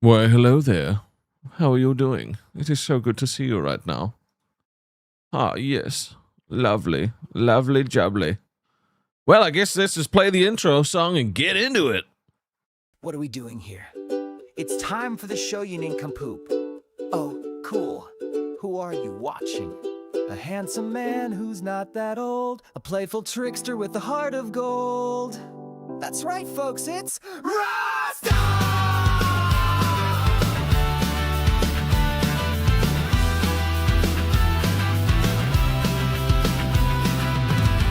Why, hello there. How are you doing? It is so good to see you right now. Ah, yes. Lovely. Lovely jubbly. Well, I guess let's just play the intro song and get into it. What are we doing here? It's time for the show you nincompoop. Oh, cool. Who are you watching? A handsome man who's not that old. A playful trickster with a heart of gold. That's right, folks, it's Rastov!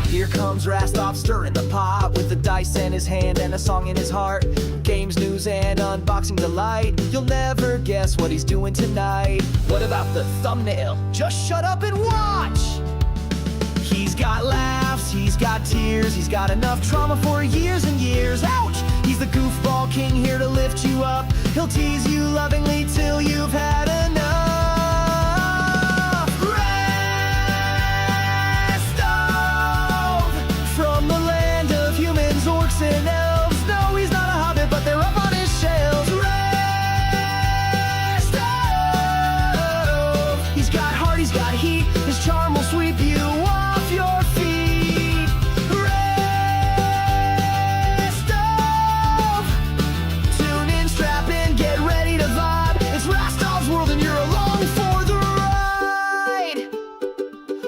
Here comes Rastov stirring the pot with the dice in his hand and a song in his heart. Games, news, and unboxing delight. You'll never guess what he's doing tonight. What about the thumbnail? Just shut up and watch! He's got laughs, he's got tears, he's got enough trauma for years and years. Ouch! He's the goofball king here to lift you up. He'll tease you lovingly till you've had enough. Orcs and elves. No, he's not a hobbit, but they're up on his shelves. Rastov! He's got heart, he's got heat. His charm will sweep you off your feet. Rastov! Tune in, strap in, get ready to vibe. It's Rastov's world and you're along for the ride.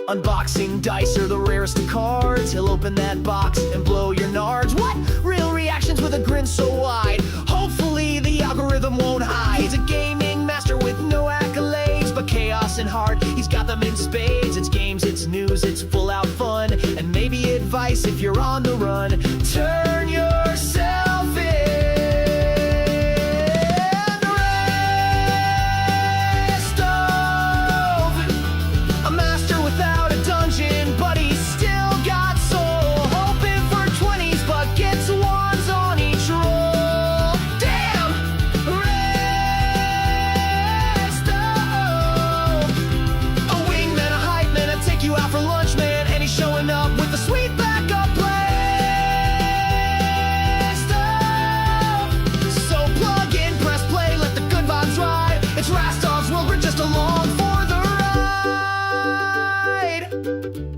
Unboxing dice are the rarest of cards. He'll open that box and blow your nards. What? Real reactions with a grin so wide. Hopefully the algorithm won't hide. He's a gaming master with no accolades, but chaos and heart, he's got them in spades. It's games, it's news, it's full out fun, and maybe advice if you're on the run. Turn yourself in. Rastov, a master without a dungeon, but he's still got soul. Hoping for 20s, but gets ones on each roll. Damn! Rastov! A wingman, a hype man, a take you out for lunch man, and he's showing up with a sweet backup plan. Rastov! So plug in, press play, let the good vibes ride. It's Rastov's world, we're just along for the ride.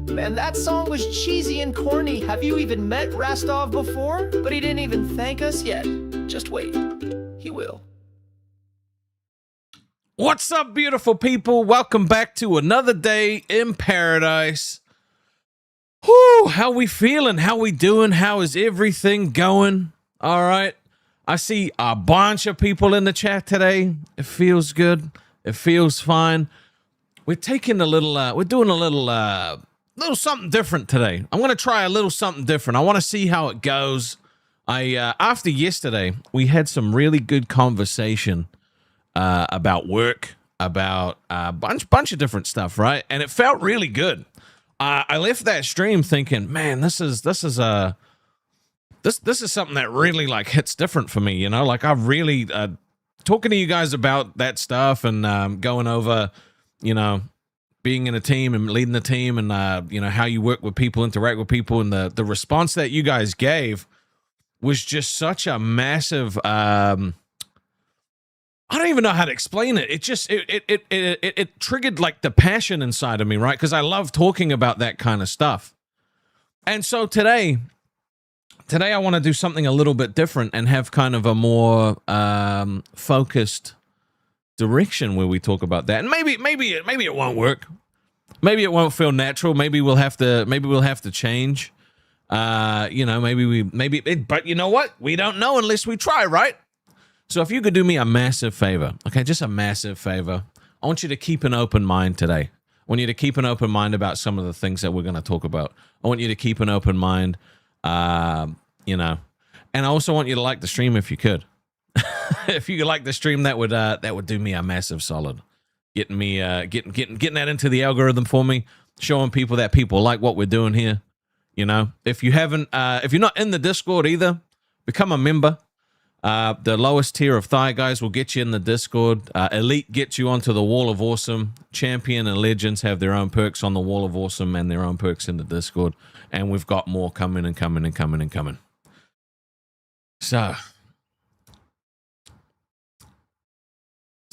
Man, that song was cheesy and corny. Have you even met Rastov before? But he didn't even thank us yet. Just wait. He will. What's up, beautiful people? Welcome back to another day in paradise. Whew, how we feeling? How we doing? How is everything going? All right. I see a bunch of people in the chat today. It feels good. It feels fine. We're taking a little, we're doing a little something different today. I'm going to try a little something different. I want to see how it goes. After yesterday, we had some really good conversation about work, about a bunch of different stuff, right? And it felt really good. I left that stream thinking, man, this is something that really like hits different for me, you know? Like I really talking to you guys about that stuff and going over, you know, being in a team and leading the team and you know, how you work with people, interact with people, and the response that you guys gave was just such a massive I don't even know how to explain it. It just it triggered like the passion inside of me, right? Because I love talking about that kind of stuff. And so today I want to do something a little bit different and have kind of a more focused direction where we talk about that. And maybe it won't work. Maybe it won't feel natural. Maybe we'll have to change. You know, but you know what? We don't know unless we try, right? So if you could do me a massive favor, okay, just a massive favor. I want you to keep an open mind today. I want you to keep an open mind about some of the things that we're going to talk about. I want you to keep an open mind, you know, and I also want you to like the stream if you could. If you could like the stream, that would do me a massive solid. Getting me, getting that into the algorithm for me, showing people that people like what we're doing here. You know, if you're not in the Discord either, become a member. The lowest tier of Thigh Guys will get you in the Discord. Elite gets you onto the Wall of Awesome. Champion and Legends have their own perks on the Wall of Awesome and their own perks in the Discord. And we've got more coming and coming and coming and coming. So,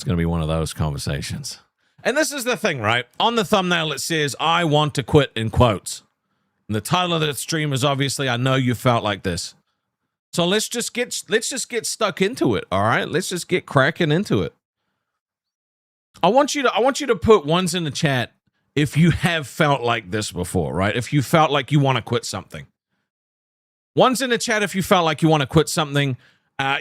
It's going to be one of those conversations. And this is the thing, right? On the thumbnail, it says, I want to quit in quotes. And the title of the stream is obviously, I know you felt like this. So let's just get stuck into it, all right? Let's just get cracking into it. I want you to put ones in the chat if you have felt like this before, right? If you felt like you want to quit something. One's in the chat if you felt like you want to quit something.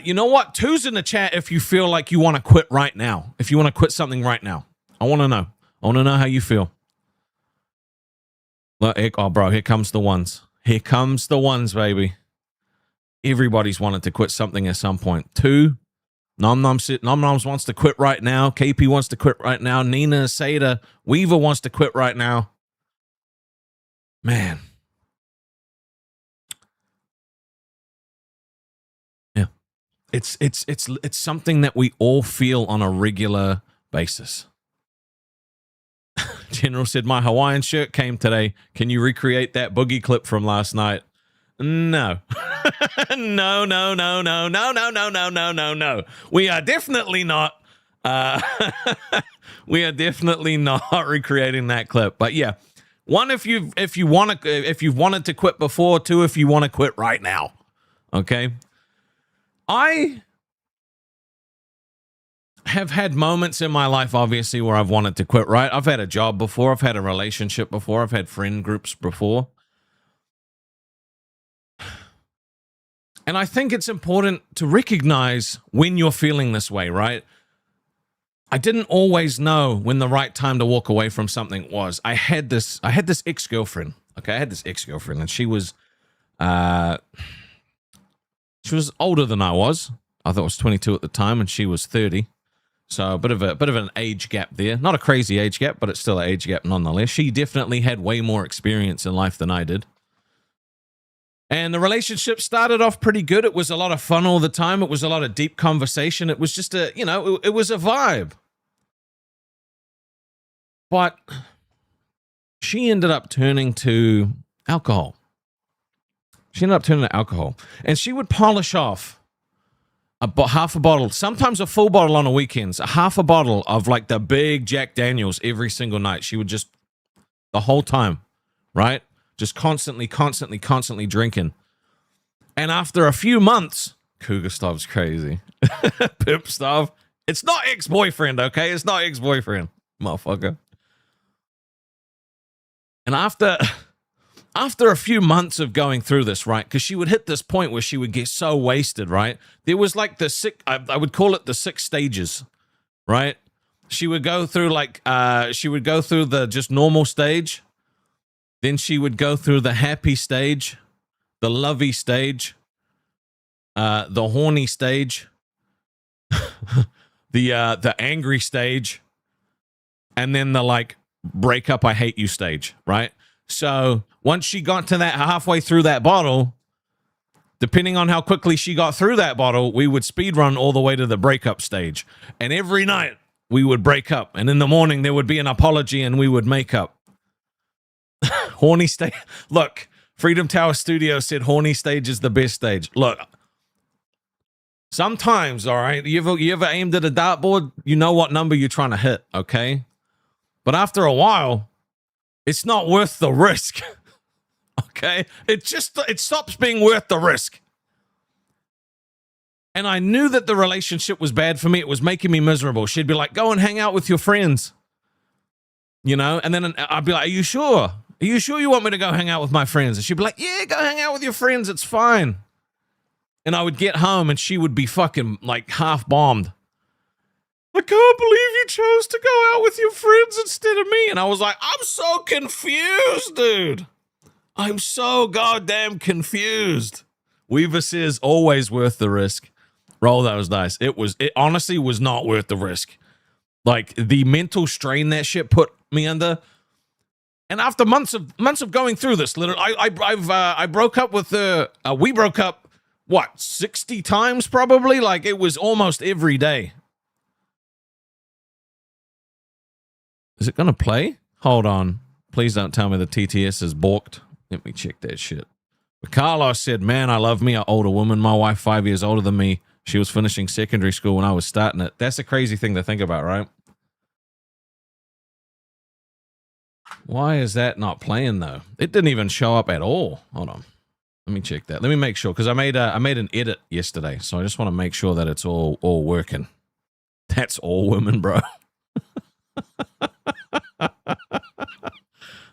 You know what? Two's in the chat if you feel like you want to quit right now. If you want to quit something right now. I want to know. I want to know how you feel. Oh, bro, here comes the ones. Here comes the ones, baby. Everybody's wanted to quit something at some point. Two, Nom Noms wants to quit right now. KP wants to quit right now. Nina, Seda, Weaver wants to quit right now. Man. Yeah. It's something that we all feel on a regular basis. General said, my Hawaiian shirt came today. Can you recreate that boogie clip from last night? No. No. We are definitely not. We are definitely not recreating that clip. But yeah, one, if you've wanted to quit before. Two, if you want to quit right now. Okay. I have had moments in my life, obviously, where I've wanted to quit, right? I've had a job before. I've had a relationship before. I've had friend groups before. And I think it's important to recognize when you're feeling this way, right? I didn't always know when the right time to walk away from something was. I had this ex-girlfriend. Okay, I had this ex-girlfriend, and she was older than I was. I thought I was 22 at the time, and she was 30. So a bit of an age gap there. Not a crazy age gap, but it's still an age gap nonetheless. She definitely had way more experience in life than I did. And the relationship started off pretty good. It was a lot of fun all the time. It was a lot of deep conversation. It was just it was a vibe. But she ended up turning to alcohol. And she would polish off half a bottle, sometimes a full bottle on the weekends, a half a bottle of like the big Jack Daniels every single night. She would just, the whole time, right? Just constantly drinking. And after a few months, Cougar Stav's crazy. Pimp Stav. It's not ex-boyfriend, okay? It's not ex-boyfriend, motherfucker. And after a few months of going through this, right? Because she would hit this point where she would get so wasted, right? There was like I would call it the 6 stages, right? She would go through the just normal stage. Then she would go through the happy stage, the lovey stage, the horny stage, the angry stage, and then the like break up, I hate you stage, right? So once she got to that halfway through that bottle, depending on how quickly she got through that bottle, we would speed run all the way to the breakup stage. And every night we would break up. And in the morning there would be an apology and we would make up. Horny stage. Look, Freedom Tower Studio said horny stage is the best stage. Look, sometimes, all right, you ever aimed at a dartboard, you know what number you're trying to hit, okay? But after a while, it's not worth the risk. Okay? It stops being worth the risk. And I knew that the relationship was bad for me. It was making me miserable. She'd be like, go and hang out with your friends. You know? And then I'd be like, are you sure? Are you sure you want me to go hang out with my friends? And she'd be like, yeah, go hang out with your friends. It's fine. And I would get home and she would be fucking like half bombed. I can't believe you chose to go out with your friends instead of me. And I was like, I'm so confused, dude. I'm so goddamn confused. Weaver says, always worth the risk. Roll those dice. It honestly was not worth the risk. Like the mental strain that shit put me under. And after months of going through this, literally, I broke up with we broke up, what, 60 times probably? Like it was almost every day. Is it going to play? Hold on. Please don't tell me the TTS is balked. Let me check that shit. But Carlos said, man, I love me an older woman. My wife 5 years older than me. She was finishing secondary school when I was starting it. That's a crazy thing to think about, right? Why is that not playing though? It didn't even show up at all. Hold on. Let me check that. Let me make sure, because I made an edit yesterday, so I just want to make sure that it's all working. That's all women, bro.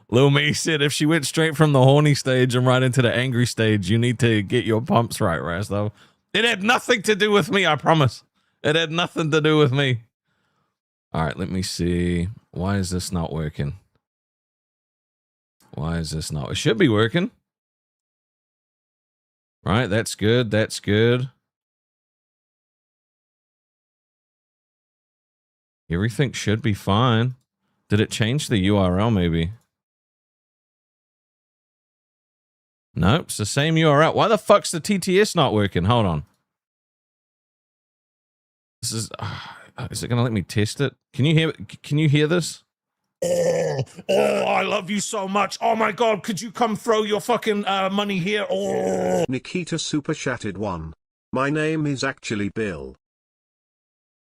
Lil Me said if she went straight from the horny stage and right into the angry stage, you need to get your pumps right, Rastov. It had nothing to do with me, I promise. It had nothing to do with me. All right, let me see. Why is this not working? Why is this not? It should be working. Right, that's good. That's good. Everything should be fine. Did it change the URL maybe? Nope, it's the same URL. Why the fuck's the TTS not working? Hold on. This is it gonna let me test it? Can you hear this? Oh, I love you so much. Oh my god, could you come throw your fucking money here? Oh. Nikita super chatted 1. My name is actually Bill.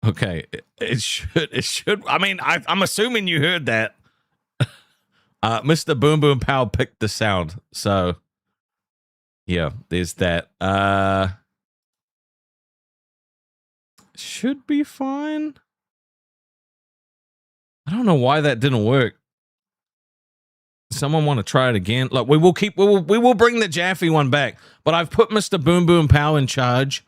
Okay, it should. I mean, I'm assuming you heard that. Mr. Boom Boom Pow picked the sound, so yeah, there's that. Should be fine. I don't know why that didn't work. Someone want to try it again? Look, we will bring the Jaffe one back, but I've put Mr. Boom Boom Pow in charge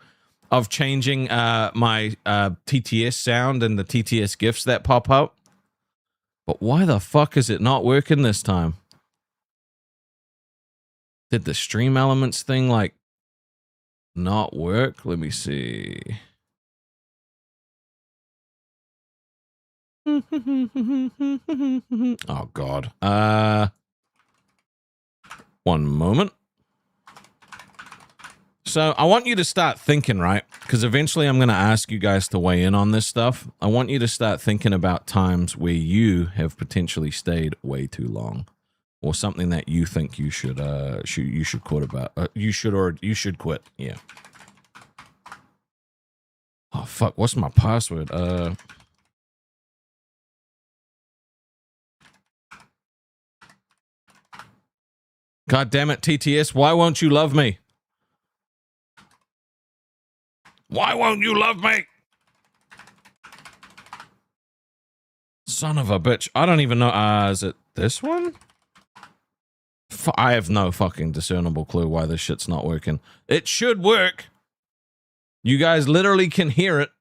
of changing my TTS sound and the TTS GIFs that pop up. But why the fuck is it not working this time? Did the StreamElements thing like not work? Let me see. Oh god. One moment. So I want you to start thinking, right? Because eventually I'm going to ask you guys to weigh in on this stuff. I want you to start thinking about times where you have potentially stayed way too long, or something that you think you should quit about. You should quit. Yeah. Oh fuck! What's my password? God damn it, TTS! Why won't you love me? Why won't you love me? Son of a bitch. I don't even know. Is it this one? I have no fucking discernible clue why this shit's not working. It should work. You guys literally can hear it.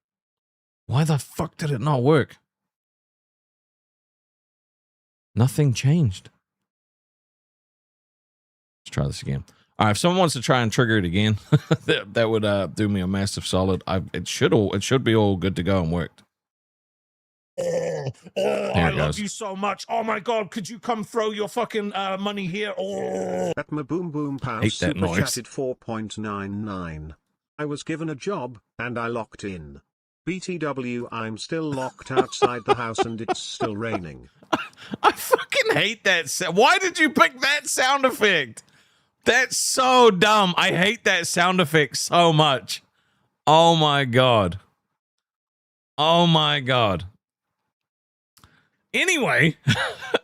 Why the fuck did it not work? Nothing changed. Let's try this again. All right, if someone wants to try and trigger it again, that would do me a massive solid. It should be all good to go and worked. I love you so much. Oh my god, could you come throw your fucking money here? At my boom boom pow Hate that super noise. chatted 4.99. I was given a job and I locked in. BTW, I'm still locked outside the house and it's still raining. I fucking hate that. Why did you pick that sound effect? That's so dumb. I hate that sound effect so much. Oh my god. Oh my god. Anyway,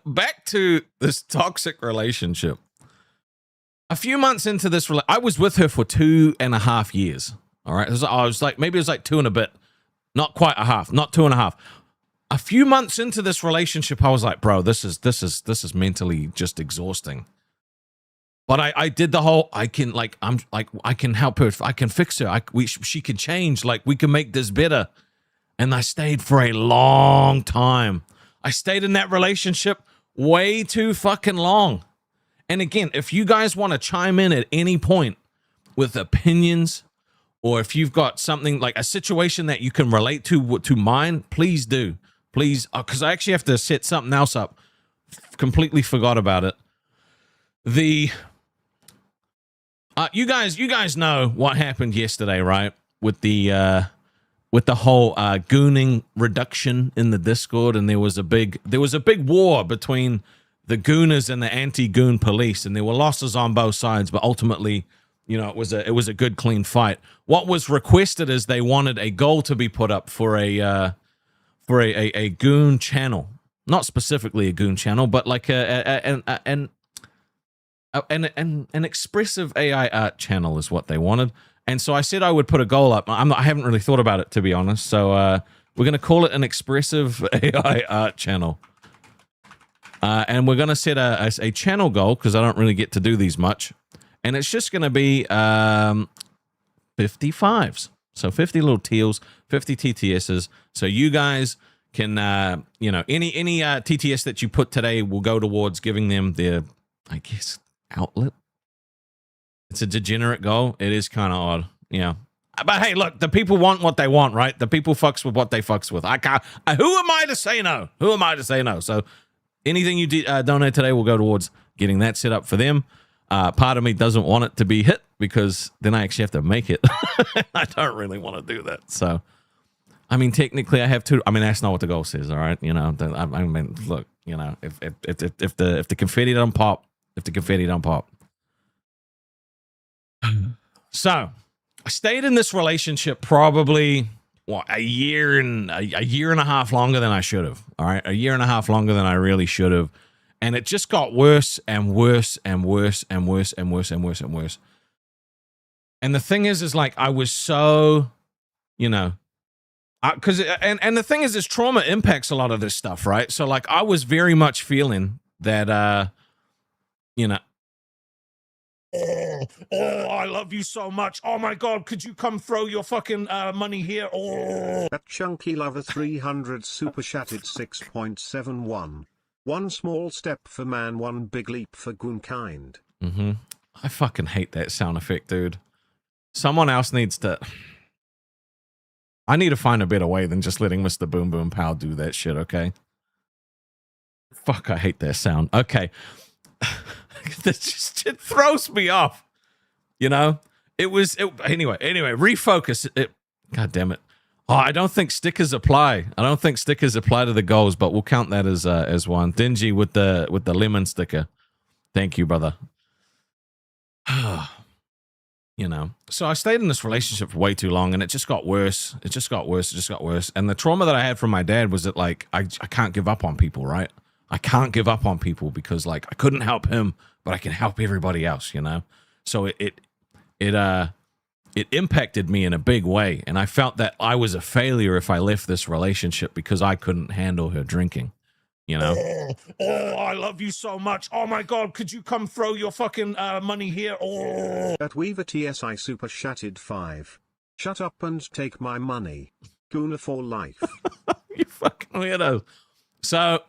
back to this toxic relationship. A few months into this, I was with her for 2.5 years. All right. I was like, maybe it was like 2 and a bit. Not quite a half, not 2.5. A few months into this relationship, I was like, bro, this is mentally just exhausting. But I did the whole, I can help her. I can fix her. She can change. Like, we can make this better. And I stayed for a long time. I stayed in that relationship way too fucking long. And again, if you guys want to chime in at any point with opinions, or if you've got something like a situation that you can relate to mine, please do. Please, because I actually have to set something else up. Completely forgot about it. You guys know what happened yesterday, right? With the whole gooning reduction in the Discord, and there was a big war between the gooners and the anti-goon police, and there were losses on both sides, but ultimately You know, it was a good, clean fight. What was requested is they wanted a goal to be put up for a goon channel, not specifically a goon channel, but like an expressive AI art channel is what they wanted. And so I said I would put a goal up. I haven't really thought about it, to be honest. So we're going to call it an expressive AI art channel. And we're going to set a channel goal, because I don't really get to do these much. And it's just going to be 55s. So 50 little teals, 50 TTSs. So you guys can, you know, any TTS that you put today will go towards giving them their, I guess, outlet. It's a degenerate goal. It is kind of odd, yeah. But hey, look, the people want what they want, right? The people fucks with what they fucks with. I can't. Who am I to say no? Who am I to say no? So anything you donate today will go towards getting that set up for them. Part of me doesn't want it to be hit, because then I actually have to make it. I don't really want to do that. So, I mean, technically, I have to. I mean, that's not what the goal says. All right, you know. I mean, look, you know, if the confetti don't pop, So, I stayed in this relationship probably a year and a half longer than I should have. All right, a year and a half longer than I really should have, and it just got worse and worse and worse and worse and worse and worse and worse. And the thing is like I was so, you know, because and the thing is trauma impacts a lot of this stuff, right? So like I was very much feeling that, you know. Oh, I love you so much. Oh my God, could you come throw your fucking money here? Oh. That Chunky Lover 300 super chatted 6.71. One small step for man, one big leap for goonkind. Mm-hmm. I fucking hate that sound effect, dude. Someone else needs to... I need to find a better way than just letting Mr. Boom Boom Pow do that shit, okay? Fuck, I hate that sound. Okay. That just, it throws me off, you know. Anyway, refocus it. God damn it. Oh, I don't think stickers apply. I don't think stickers apply to the goals, but we'll count that as one. Dingy with the lemon sticker. Thank you, brother. You know, so I stayed in this relationship for way too long, and it just got worse. It just got worse. And the trauma that I had from my dad was that, like, I can't give up on people, right? I can't give up on people because, like, I couldn't help him, but I can help everybody else, you know? So it impacted me in a big way, and I felt that I was a failure if I left this relationship because I couldn't handle her drinking, you know? Oh, I love you so much. Oh my God, could you come throw your fucking money here? Oh. That Weaver TSI super chatted 5. Shut up and take my money. Gooner for life. You fucking weirdo. So...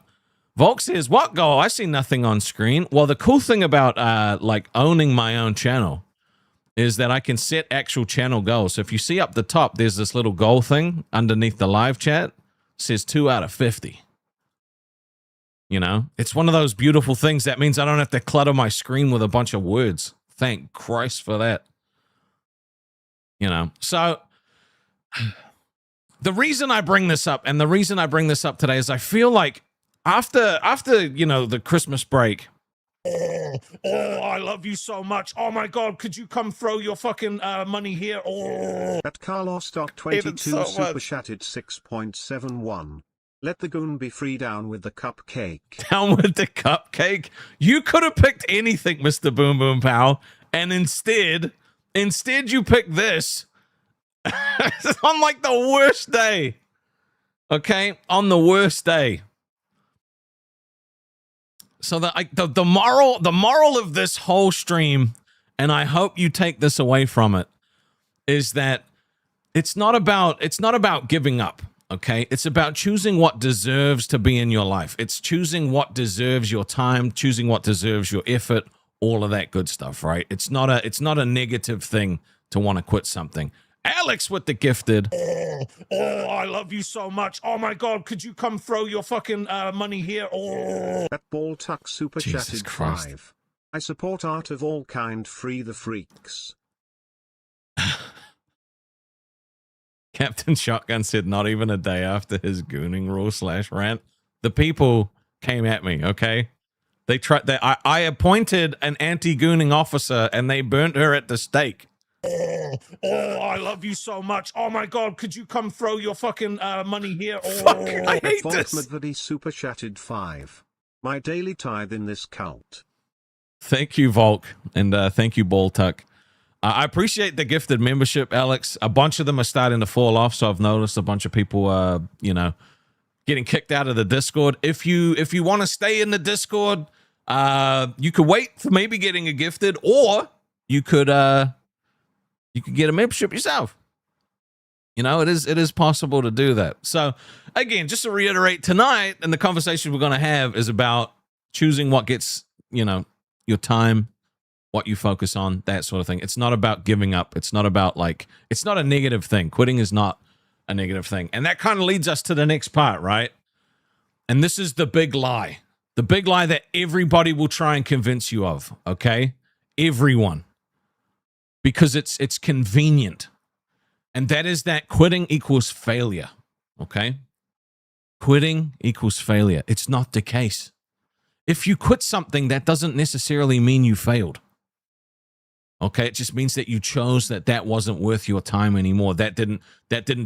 Volk says, what goal? I see nothing on screen. Well, the cool thing about like owning my own channel is that I can set actual channel goals. So if you see up the top, there's this little goal thing underneath the live chat. It says 2 out of 50. You know, it's one of those beautiful things. That means I don't have to clutter my screen with a bunch of words. Thank Christ for that. You know, so the reason I bring this up, and the reason I bring this up today, is I feel like after you know, the Christmas break. Oh, I love you so much. Oh my God, could you come throw your fucking money here? Oh. That Carlos Stock 22 so super chatted 6.71. Let the goon be free, down with the cupcake. Down with the cupcake? You could have picked anything, Mr. Boom Boom Pow, and instead you picked this. On like the worst day. Okay? On the worst day. So the moral of this whole stream, and I hope you take this away from it, is that it's not about giving up, okay? It's about choosing what deserves to be in your life. It's choosing what deserves your time, choosing what deserves your effort, all of that good stuff, right? It's not a negative thing to want to quit something. Alex with the gifted. Oh, I love you so much. Oh my God, could you come throw your fucking money here? Oh. That ball tuck super Jesus chatted Christ. 5. I support art of all kind, free the freaks. Captain Shotgun said not even a day after his gooning rule / rant, the people came at me, okay? They tried that. I appointed an anti-gooning officer, and they burnt her at the stake. Oh, I love you so much. Oh my God, could you come throw your fucking money here? Oh, fuck, I hate this. Volkmadvadi super chatted 5. My daily tithe in this cult. Thank you, Volk, and thank you, Balltuck. I appreciate the gifted membership, Alex. A bunch of them are starting to fall off, so I've noticed a bunch of people, you know, getting kicked out of the Discord. If you want to stay in the Discord, you could wait for maybe getting a gifted, or you could get a membership yourself. You know, it is possible to do that. So again, just to reiterate, tonight and the conversation we're going to have is about choosing what gets, you know, your time, what you focus on, that sort of thing. It's not about giving up. It's not about like, it's not a negative thing. Quitting is not a negative thing. And that kind of leads us to the next part, right? And this is the big lie. The big lie that everybody will try and convince you of, okay? Everyone. Because it's convenient. And that is that quitting equals failure, okay? Quitting equals failure. It's not the case. If you quit something, that doesn't necessarily mean you failed. Okay, it just means that you chose that wasn't worth your time anymore. That didn't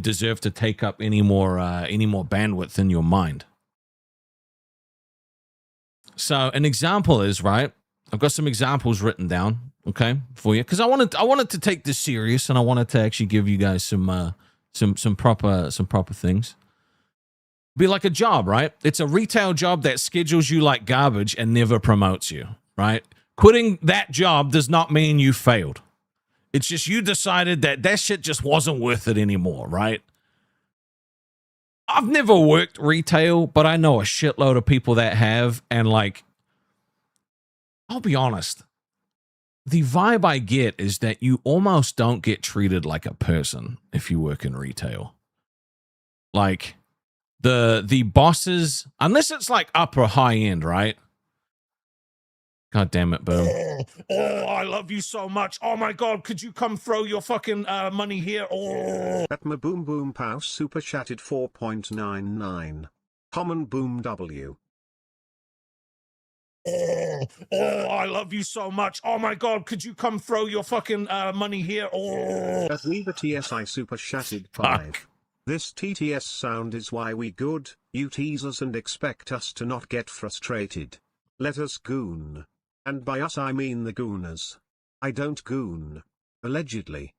deserve to take up any more bandwidth in your mind. So an example is, right, I've got some examples written down, okay, for you, because I wanted to take this serious, and I wanted to actually give you guys some proper things. Be like a job, right? It's a retail job that schedules you like garbage and never promotes you, right? Quitting that job does not mean you failed. It's just you decided that shit just wasn't worth it anymore, right? I've never worked retail, but I know a shitload of people that have, and like, I'll be honest, the vibe I get is that you almost don't get treated like a person if you work in retail. Like, the bosses, unless it's like upper high end, right? God damn it, Boom. Oh, I love you so much. Oh my God, could you come throw your fucking money here? Oh. At my boom boom pouse super chatted 4.99. Common boom W. Oh, I love you so much. Oh my God, could you come throw your fucking money here? Oh. At Weaver TSI super chatted 5. This TTS sound is why we good, you tease us and expect us to not get frustrated. Let us goon. And by us I mean the gooners. I don't goon. Allegedly.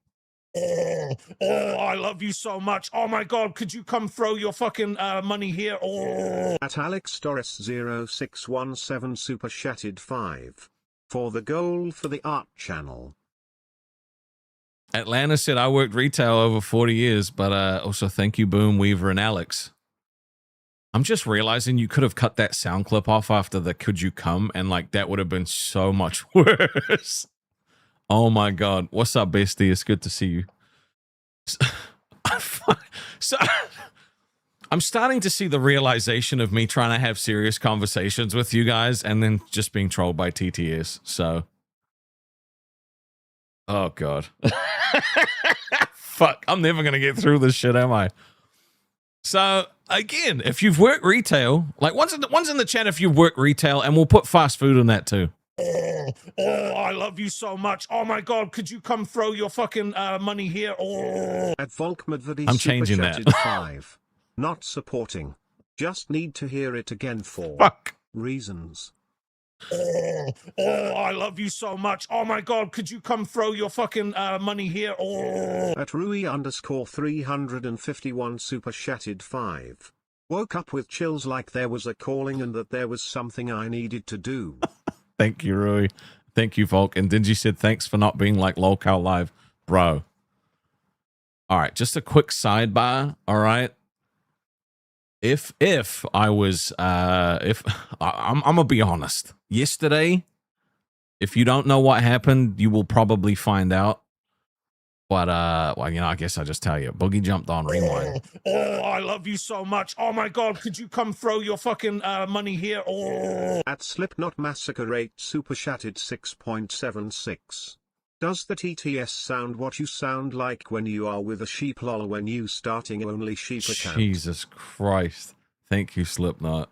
Oh, I love you so much. Oh my God, could you come throw your fucking money here? Oh. At Alex Doris 0617 super chatted 5. For the goal for the art channel. Atlanta said, I worked retail over 40 years, but also thank you, Boom, Weaver, and Alex. I'm just realizing you could have cut that sound clip off after the could you come, and like that would have been so much worse. Oh my God. What's up, bestie? It's good to see you. So I'm starting to see the realization of me trying to have serious conversations with you guys and then just being trolled by TTS. So, oh God. Fuck, I'm never going to get through this shit, am I? So again, if you've worked retail, like one's in the chat if you've worked retail, and we'll put fast food in that too. Oh, I love you so much. Oh my God, could you come throw your fucking money here? Oh. At Volkmadvadi I'm changing that. 5. Not supporting. Just need to hear it again for reasons. Oh, I love you so much. Oh my God, could you come throw your fucking money here? Oh. At Rui _ 351 super chatted 5. Woke up with chills like there was a calling and that there was something I needed to do. Thank you, Rui. Thank you, Volk. And Dingy said, thanks for not being like LolCal Live. Bro. All right, just a quick sidebar, all right? If I was, I'm gonna be honest. Yesterday, if you don't know what happened, you will probably find out. But, well, you know, I guess I'll just tell you. Boogie jumped on rewind. Oh, I love you so much. Oh my God, could you come throw your fucking money here? Oh. At Slipknot Massacre 8 super chatted 6.76. Does the TTS sound what you sound like when you are with a sheep lol when you starting only sheep account? Jesus Christ. Thank you, Slipknot.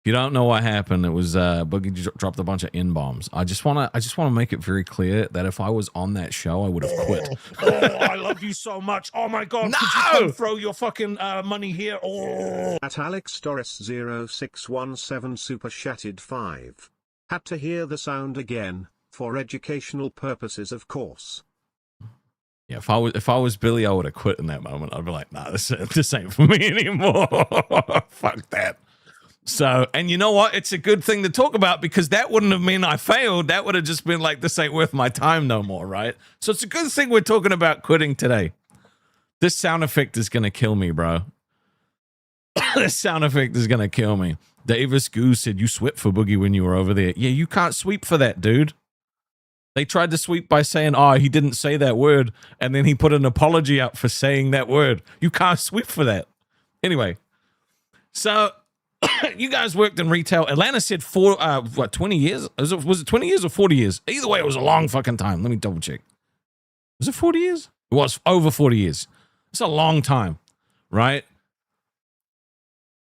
If you don't know what happened, it was Boogie dropped a bunch of N-bombs. I just wanna make it very clear that if I was on that show, I would have quit. Oh, I love you so much. Oh my god, could you come throw your fucking money here? Oh. At Alex Doris 0617 super chatted 5. Had to hear the sound again, for educational purposes of course. Yeah, if I was Billy, I would have quit in that moment. I'd be like, nah, this ain't for me anymore. Fuck that. So, and you know what? It's a good thing to talk about because that wouldn't have mean I failed. That would have just been like, this ain't worth my time no more, right? So it's a good thing we're talking about quitting today. This sound effect is going to kill me, bro. This sound effect is going to kill me. Davis Goose said, you swept for Boogie when you were over there. Yeah, you can't sweep for that, dude. They tried to sweep by saying, oh, he didn't say that word. And then he put an apology up for saying that word. You can't sweep for that. Anyway, so you guys worked in retail. Atlanta said 20 years? Was it 20 years or 40 years? Either way, it was a long fucking time. Let me double check. Was it 40 years? It was over 40 years. It's a long time, right?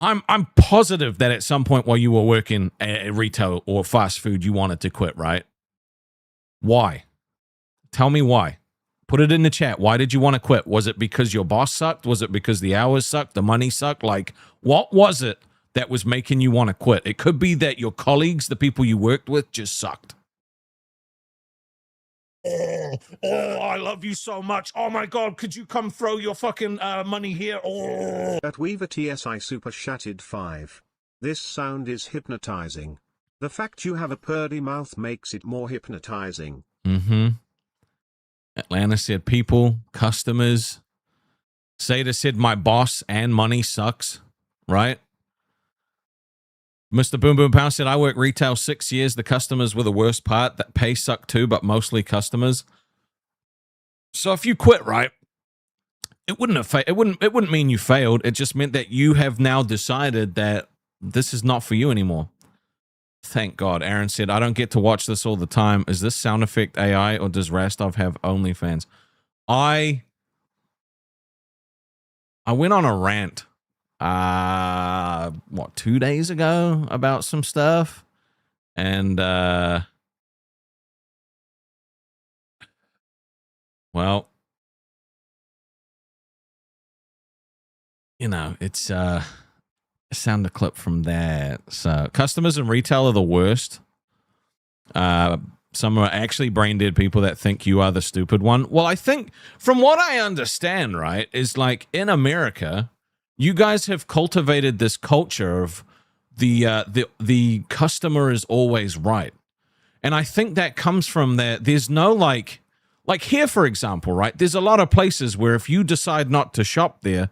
I'm positive that at some point while you were working at retail or fast food, you wanted to quit, right? Why? Tell me why. Put it in the chat. Why did you want to quit? Was it because your boss sucked? Was it because the hours sucked? The money sucked? Like, what was it that was making you want to quit? It could be that your colleagues, the people you worked with, just sucked. Oh, I love you so much. Oh my god, could you come throw your fucking money here? Oh. At Weaver TSI super chatted 5. This sound is hypnotizing. The fact you have a purdy mouth makes it more hypnotizing. Mm-hmm. Atlanta said people, customers. Seda said my boss and money sucks, right? Mr. Boom Boom Pound said I work retail 6 years. The customers were the worst part. That pay sucked too, but mostly customers. So if you quit, right, it wouldn't mean you failed. It just meant that you have now decided that this is not for you anymore. Thank God. Aaron said, I don't get to watch this all the time. Is this sound effect AI or does Rastov have OnlyFans? I went on a rant, 2 days ago about some stuff. And, well, you know, it's, sound a clip from that. So customers in retail are the worst. Some are actually brain dead people that think you are the stupid one. Well, I think from what I understand, right, is like in America, you guys have cultivated this culture of the customer is always right. And I think that comes from that. There's no like here, for example, right? There's a lot of places where if you decide not to shop there,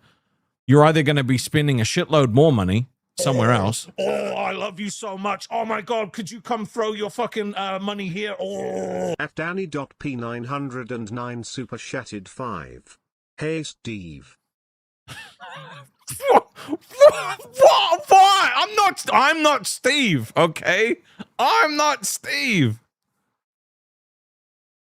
you're either going to be spending a shitload more money somewhere else. Oh, I love you so much. Oh my god, could you come throw your fucking money here? Oh. At Danny.P909 super chatted 5. Hey Steve. Why? I'm not Steve, okay? I'm not Steve.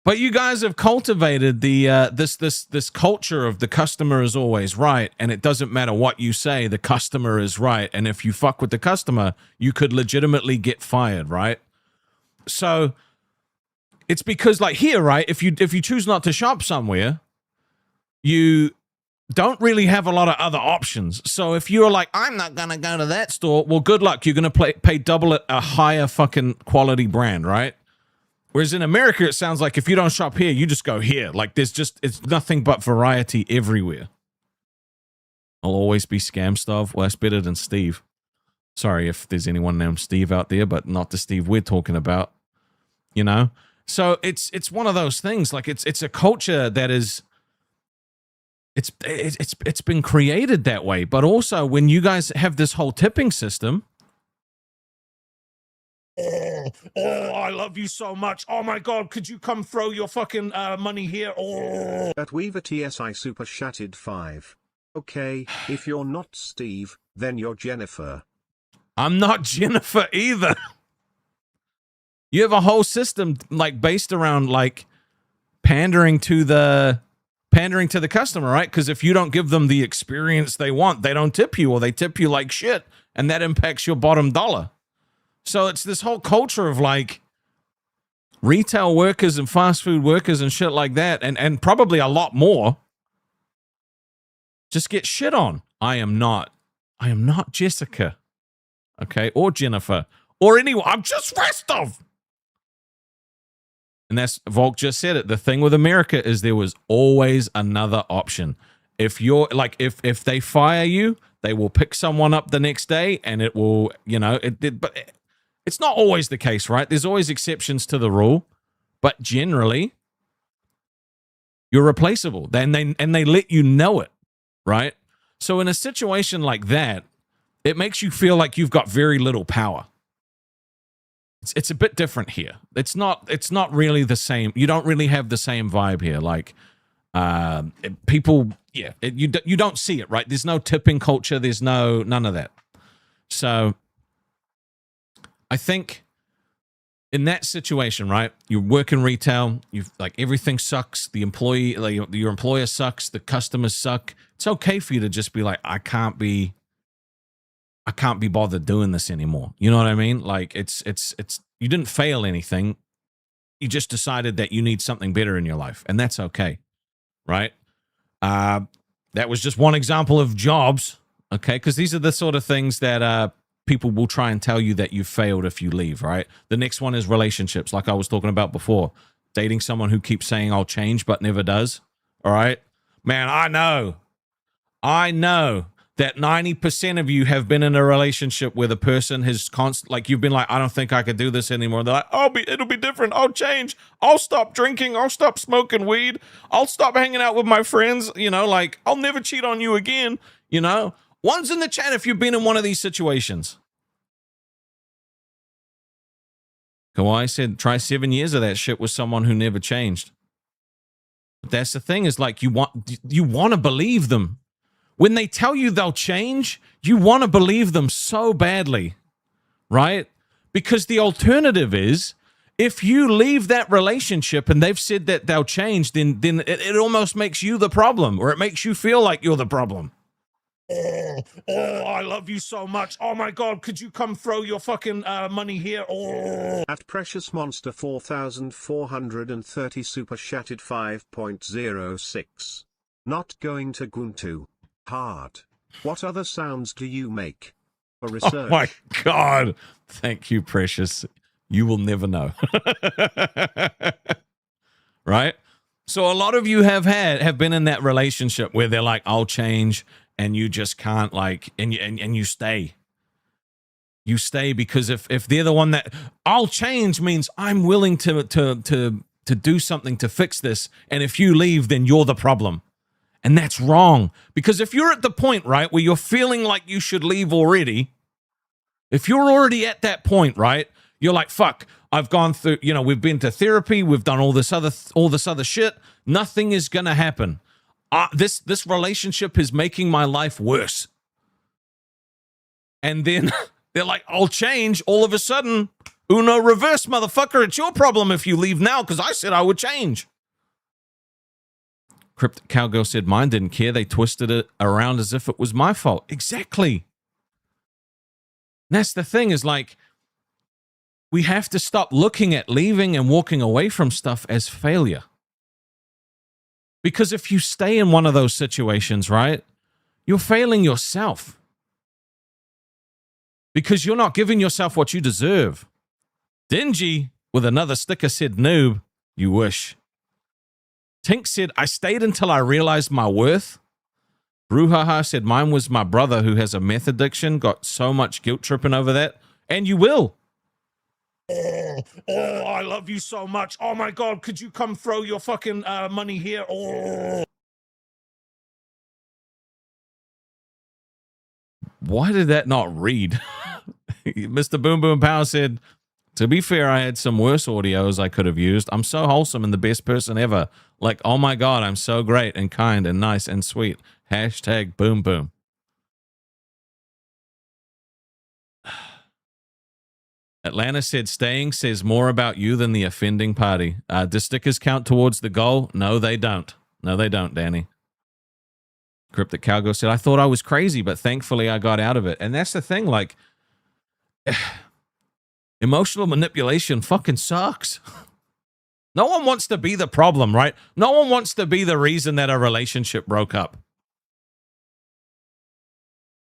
But you guys have cultivated the this culture of the customer is always right, and it doesn't matter what you say, the customer is right. And if you fuck with the customer, you could legitimately get fired, right? So it's because like here, right? If you choose not to shop somewhere, you don't really have a lot of other options. So if you're like, I'm not gonna go to that store, well, good luck. You're gonna pay double at a higher fucking quality brand, right? Whereas in America, it sounds like if you don't shop here, you just go here. Like it's nothing but variety everywhere. I'll always be scam stuff. Well, that's better than Steve. Sorry if there's anyone named Steve out there, but not the Steve we're talking about. You know? So it's one of those things. Like it's a culture that is it's been created that way. But also when you guys have this whole tipping system. Oh, I love you so much. Oh my god, could you come throw your fucking money here? Oh. At Weaver TSI super chatted 5. Okay, if you're not Steve, then you're Jennifer. I'm not Jennifer either. You have a whole system like based around like pandering to the pandering to the customer, right? Because if you don't give them the experience they want, they don't tip you, or they tip you like shit, and that impacts your bottom dollar. So it's this whole culture of like retail workers and fast food workers and shit like that, and probably a lot more, just get shit on. I am not Jessica, okay, or Jennifer, or anyone. I'm just Rastov. And that's, Volk just said it. The thing with America is there was always another option. If you're like, if they fire you, they will pick someone up the next day, and it will, you know, but it's not always the case, right? There's always exceptions to the rule, but generally you're replaceable. Then they let you know it, right? So in a situation like that, it makes you feel like you've got very little power. It's a bit different here. It's not really the same. You don't really have the same vibe here. Like people, yeah, you don't see it, right? There's no tipping culture. There's none of that. So I think in that situation, right? You work in retail. You've like everything sucks. The employee, like, your employer sucks. The customers suck. It's okay for you to just be like, I can't be bothered doing this anymore. You know what I mean? Like it's you didn't fail anything. You just decided that you need something better in your life, and that's okay, right? That was just one example of jobs, okay? Because these are the sort of things that people will try and tell you that you failed if you leave, right? The next one is relationships, like I was talking about before. Dating someone who keeps saying I'll change but never does, all right? Man, I know that 90% of you have been in a relationship where the person has like you've been like, I don't think I could do this anymore. They're like, it'll be different. I'll change. I'll stop drinking. I'll stop smoking weed. I'll stop hanging out with my friends. You know, like I'll never cheat on you again. You know, one's in the chat if you've been in one of these situations. Kawhi said, try 7 years of that shit with someone who never changed. But that's the thing, is like you want to believe them. When they tell you they'll change, you want to believe them so badly, right? Because the alternative is, if you leave that relationship and they've said that they'll change, then it almost makes you the problem, or it makes you feel like you're the problem. Oh, I love you so much. Oh my God, could you come throw your fucking money here? Oh. At Precious Monster 4430 super chatted 5.06. Not going to Guntu. Hard. What other sounds do you make? For research. Oh my God. Thank you, Precious. You will never know. Right? So a lot of you have been in that relationship where they're like, I'll change, and you just can't, like, and you stay. You stay because if they're the one that I'll change means I'm willing to do something to fix this, and if you leave, then you're the problem. And that's wrong, because if you're at the point, right, where you're feeling like you should leave already, if you're already at that point, right, you're like, fuck, I've gone through, you know, we've been to therapy, we've done all this other shit, nothing is going to happen. This relationship is making my life worse. And then they're like, I'll change. All of a sudden, Uno reverse, motherfucker, it's your problem if you leave now, because I said I would change. Cryptic Cowgirl said, mine didn't care. They twisted it around as if it was my fault. Exactly. And that's the thing, is like, we have to stop looking at leaving and walking away from stuff as failure. Because if you stay in one of those situations, right, you're failing yourself. Because you're not giving yourself what you deserve. Dingy with another sticker said, noob, you wish. Tink said, I stayed until I realized my worth. Brouhaha said, mine was my brother who has a meth addiction, got so much guilt tripping over that. And you will. Oh, I love you so much. Oh my God, could you come throw your fucking money here? Oh. Why did that not read? Mr. Boom Boom Power said, to be fair, I had some worse audios I could have used. I'm so wholesome and the best person ever. Like, oh my God, I'm so great and kind and nice and sweet. Hashtag boom boom. Atlanta said, staying says more about you than the offending party. Do stickers count towards the goal? No, they don't. No, they don't, Danny. Cryptic Cowgirl said, I thought I was crazy, but thankfully I got out of it. And that's the thing, like, emotional manipulation fucking sucks. No one wants to be the problem, right? No one wants to be the reason that a relationship broke up.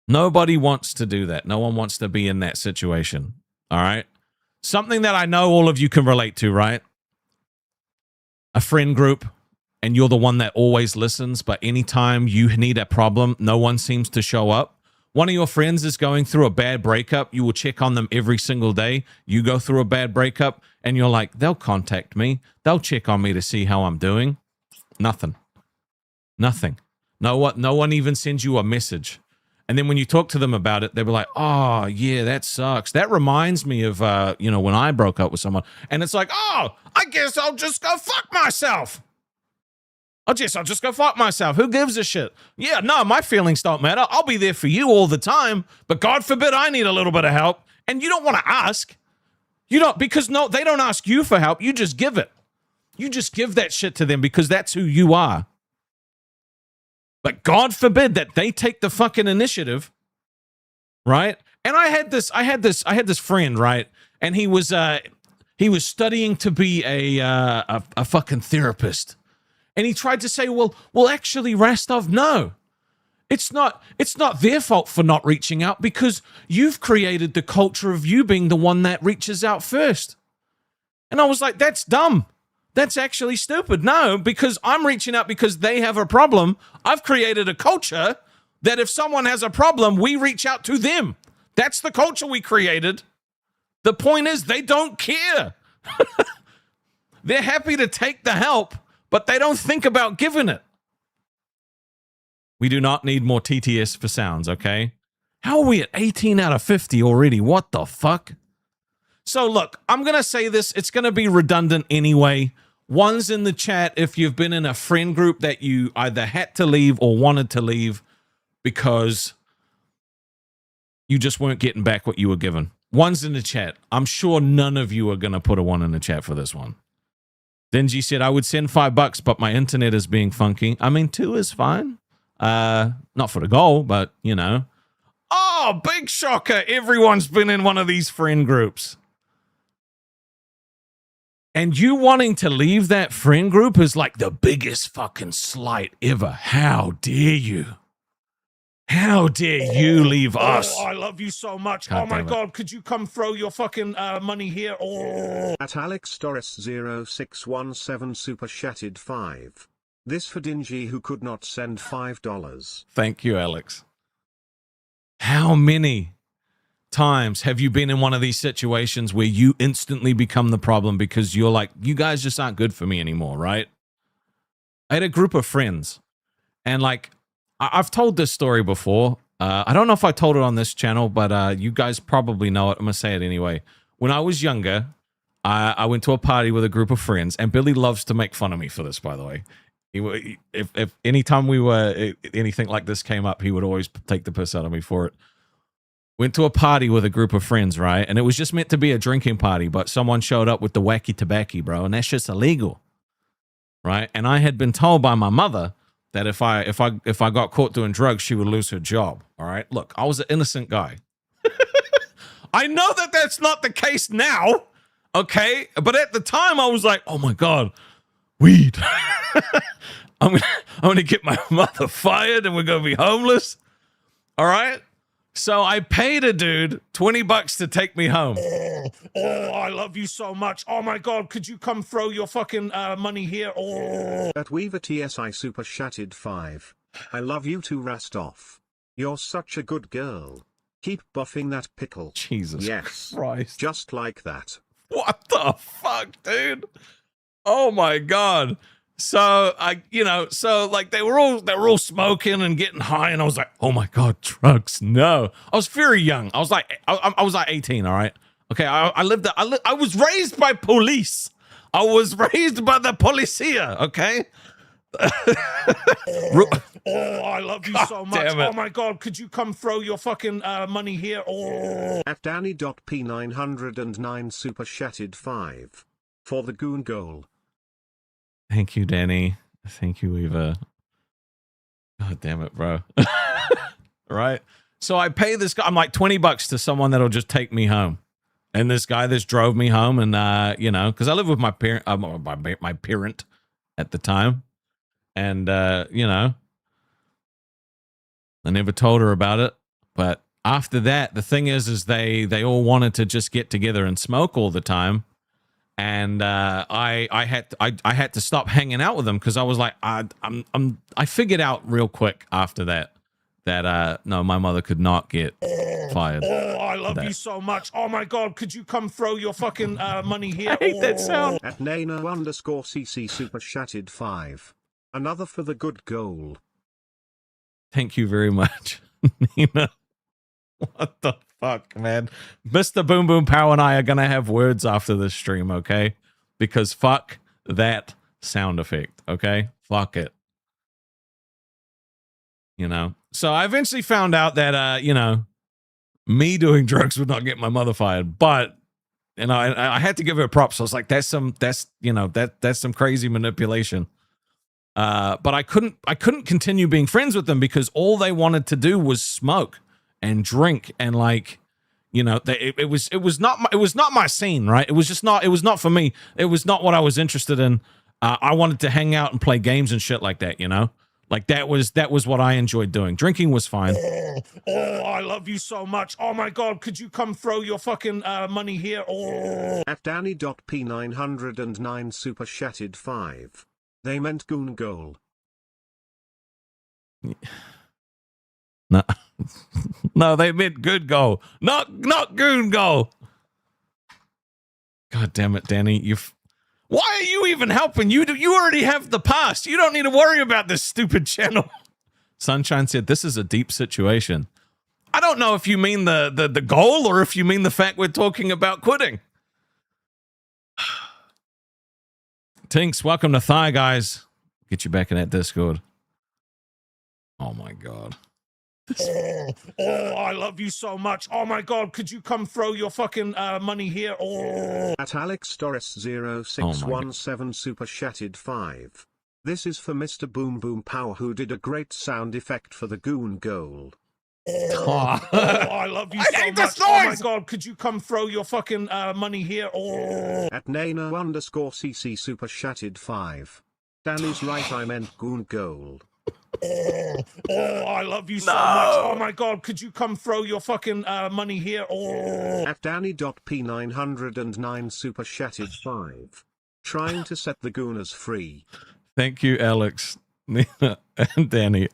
Nobody wants to do that. No one wants to be in that situation, all right? Something that I know all of you can relate to, right? A friend group, and you're the one that always listens, but anytime you need a problem, no one seems to show up. One of your friends is going through a bad breakup. You will check on them every single day. You go through a bad breakup, and you're like, they'll contact me. They'll check on me to see how I'm doing. Nothing. Nothing. No one even sends you a message. And then when you talk to them about it, they'll be like, oh, yeah, that sucks. That reminds me of, when I broke up with someone. And it's like, oh, I guess I'll just go fuck myself. I'll just go fuck myself. Who gives a shit? Yeah, no, my feelings don't matter. I'll be there for you all the time. But God forbid I need a little bit of help. And you don't want to ask. You don't, because no, they don't ask you for help. You just give it. You just give that shit to them because that's who you are. But God forbid that they take the fucking initiative, right? And I had this friend, right? And he was studying to be a fucking therapist. And he tried to say, well, actually, Rastov, no. It's not their fault for not reaching out because you've created the culture of you being the one that reaches out first. And I was like, that's dumb. That's actually stupid. No, because I'm reaching out because they have a problem. I've created a culture that if someone has a problem, we reach out to them. That's the culture we created. The point is they don't care. They're happy to take the help, but they don't think about giving it. We do not need more TTS for sounds, okay? How are we at 18 out of 50 already? What the fuck? So look, I'm going to say this. It's going to be redundant anyway. One's in the chat if you've been in a friend group that you either had to leave or wanted to leave because you just weren't getting back what you were given. One's in the chat. I'm sure none of you are going to put a one in the chat for this one. Denji said, I would send $5, but my internet is being funky. I mean, 2 is fine. Not for the goal, but, you know. Oh, big shocker. Everyone's been in one of these friend groups. And you wanting to leave that friend group is like the biggest fucking slight ever. How dare you? How dare you leave us? Oh, I love you so much. God oh my damn it. God, could you come throw your fucking money here? Oh. At Alex Doris 0617 super chatted 5. This for Dingy who could not send $5. Thank you, Alex. How many times have you been in one of these situations where you instantly become the problem because you're like, you guys just aren't good for me anymore, right? I had a group of friends, and like, I've told this story before. I don't know if I told it on this channel, but you guys probably know it. I'm going to say it anyway. When I was younger, I went to a party with a group of friends, and Billy loves to make fun of me for this, by the way. If anytime anything like this came up, he would always take the piss out of me for it. Went to a party with a group of friends, right? And it was just meant to be a drinking party, but someone showed up with the wacky tobacco, bro, and that's just illegal, right? And I had been told by my mother that if I got caught doing drugs, she would lose her job. All right. Look, I was an innocent guy. I know that that's not the case now. Okay. But at the time I was like, oh my God, weed. I'm gonna get my mother fired and we're gonna be homeless. All right. So I paid a dude $20 to take me home. Oh, I love you so much. Oh my God, could you come throw your fucking money here? Oh. At Weaver TSI super chatted 5. I love you too, Rastov. You're such a good girl. Keep buffing that pickle. Jesus yes. Christ. Just like that. What the fuck, dude? Oh my God. So like they were all smoking and getting high, and I was like, oh my God, drugs, no. I was very young. I was like 18, all right? Okay, I was raised by police. I was raised by the policia, okay? Oh, I love you so much. Damn it. Oh my God, could you come throw your fucking money here? Oh. At Danny.P909 super chatted 5. For the goon goal. Thank you, Danny. Thank you, Eva. God damn it, bro. Right? So I pay this guy, I'm like $20 to someone that'll just take me home. And this guy just drove me home, and you know, because I live with my parent, my parent at the time. And you know, I never told her about it. But after that, the thing is they all wanted to just get together and smoke all the time. And I had to stop hanging out with them because I was like, I figured out real quick after that no, my mother could not get fired. Oh, I love you so much. Oh my God, could you come throw your fucking money here? I hate that sound. At Nana_CC super chatted 5. Another for the good goal. Thank you very much, Nina. What the fuck, man? Mr. Boom Boom Pow and I are gonna have words after this stream, okay? Because fuck that sound effect, okay? Fuck it. You know? So I eventually found out that, you know, me doing drugs would not get my mother fired, but, you know, I had to give her props. I was like, that's some crazy manipulation. But I couldn't continue being friends with them because all they wanted to do was smoke and drink and, like, you know, it was not my scene, right? It was not for me. It was not what I was interested in. I wanted to hang out and play games and shit like that, you know? Like that was what I enjoyed doing. Drinking was fine. Oh, I love you so much. Oh my God, could you come throw your fucking money here? Oh. At Danny.P909 super chatted 5. They meant goon goal. No, no, they meant good goal, not goon goal. God damn it, Danny! Why are you even helping? You already have the past. You don't need to worry about this stupid channel. Sunshine said, "This is a deep situation." I don't know if you mean the goal or if you mean the fact we're talking about quitting. Tinks, welcome to Thigh Guys. Get you back in that Discord. Oh my God. Oh, I love you so much. Oh my God, could you come throw your fucking money here? Oh. At Alex Doris 0617 super chatted 5. This is for Mr. Boom Boom Power who did a great sound effect for the goon goal. Oh, I love you so much. Oh my God, could you come throw your fucking money here? Oh. At Nana_CC super chatted 5. Danny's right, I meant goon goal. Oh, I love you so much. Oh my God, could you come throw your fucking money here? Oh. At Danny.P909 super chatted 5. Trying to set the gooners free. Thank you, Alex, Nina, and Danny.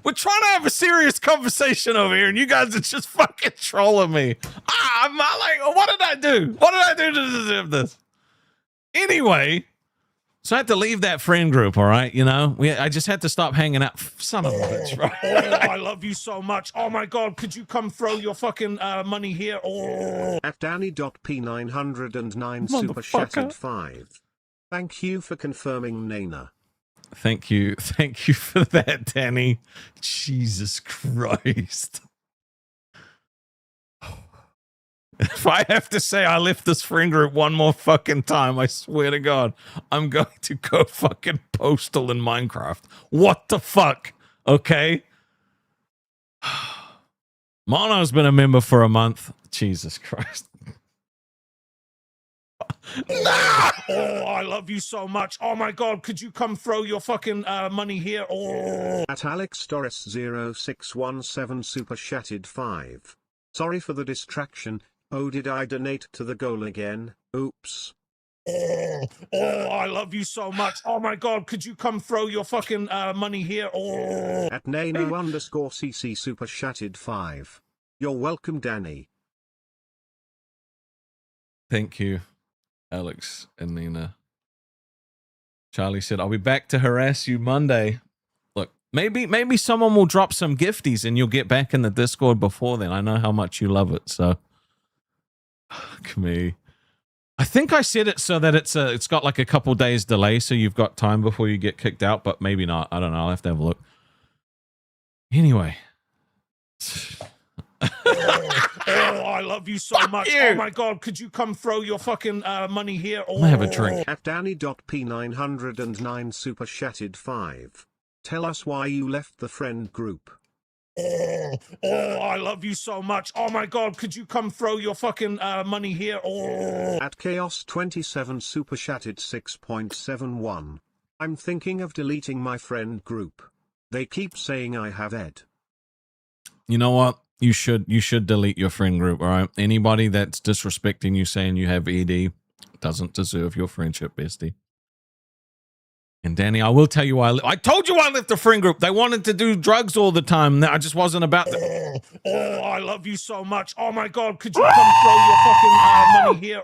We're trying to have a serious conversation over here, and you guys are just fucking trolling me. I'm not like, what did I do? What did I do to deserve this? Anyway, so I had to leave that friend group, all right? You know, I just had to stop hanging out. Son of a bitch, right? Oh, I love you so much. Oh my God, could you come throw your fucking money here? Oh. At Danny.P909 super chatted 5. Thank you for confirming, Nana. Thank you for that, Danny. Jesus Christ. If I have to say I left this friend group one more fucking time, I swear to God, I'm going to go fucking postal in Minecraft. What the fuck? Okay? Mono's been a member for a month. Jesus Christ. Oh, I love you so much. Oh my God, could you come throw your fucking money here? Oh. At Alex Doris 0617 super chatted 5. Sorry for the distraction. Oh, did I donate to the goal again? Oops. Oh, I love you so much. Oh my God, could you come throw your fucking money here? Oh. At Nana_CC super chatted 5. You're welcome, Danny. Thank you, Alex and Nina. Charlie said, I'll be back to harass you Monday. Look, maybe someone will drop some gifties and you'll get back in the Discord before then. I know how much you love it, so. Fuck me. I think I said it so that it's got like a couple days delay, so you've got time before you get kicked out, but maybe not. I don't know. I'll have to have a look. Anyway. Oh, I love you so much. you. Oh my god, could you come throw your fucking money here? I'm gonna have a drink. At Danny.P909 super chatted 5. Tell us why you left the friend group. Oh, I love you so much. Oh my god, could you come throw your fucking money here? At Chaos27 super chatted 6.71. I'm thinking of deleting my friend group. They keep saying I have ed. You know what? You should delete your friend group, all right? Anybody that's disrespecting you, saying you have ED, doesn't deserve your friendship, bestie. And Danny, I will tell you why. I told you I left the friend group. They wanted to do drugs all the time. I just wasn't about that. Oh, I love you so much. Oh my god, could you come throw your fucking money here?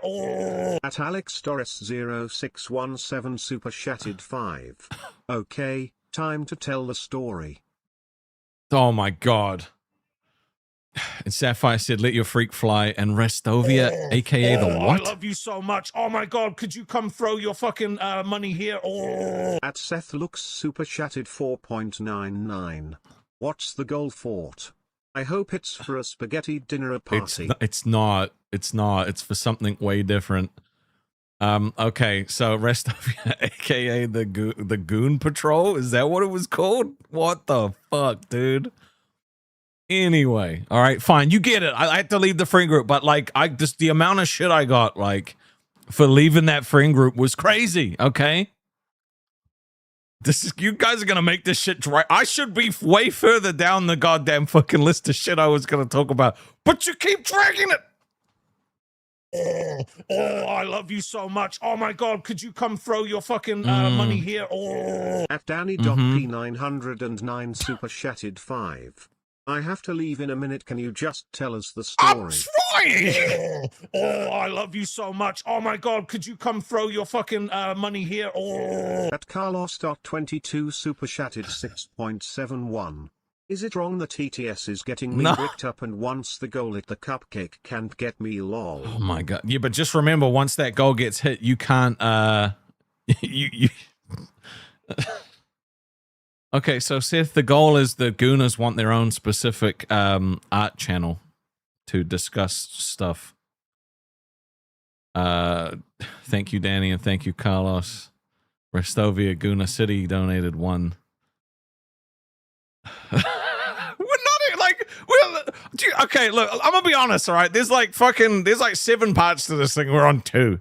At AlexDoris0617 super chatted 5. Okay, time to tell the story. Oh my god. And Sapphire said, let your freak fly. And Rastovia, aka the what? I love you so much. Oh my god, could you come throw your fucking money here? At Seth looks super chatted 4.99. What's the goal fort? I hope it's for a spaghetti dinner party. It's not. It's for something way different. Okay, so Rastovia, aka the Goon Patrol, is that what it was called? What the fuck, dude? Anyway, all right, fine. You get it. I had to leave the friend group, but like, the amount of shit I got, like, for leaving that friend group was crazy. Okay, you guys are gonna make this shit right. I should be way further down the goddamn fucking list of shit I was gonna talk about, but you keep dragging it. Oh, I love you so much. Oh my god, could you come throw your fucking money here? At Danny.P909 super chatted 5. I have to leave in a minute. Can you just tell us the story? I'm trying. Oh, I love you so much. Oh my god, could you come throw your fucking money here? At Carlos.22 super chatted 6.71. Is it wrong that TTS is getting me bricked up and once the goal hit the cupcake can't get me lol? Oh my god. Yeah, but just remember, once that goal gets hit, you can't you Okay, so Seth, the goal is the Gooners want their own specific art channel to discuss stuff. Thank you, Danny, and thank you, Carlos. Rastovia Gooner City donated 1. Okay, look, I'm gonna be honest, all right? There's like 7 parts to this thing. We're on 2.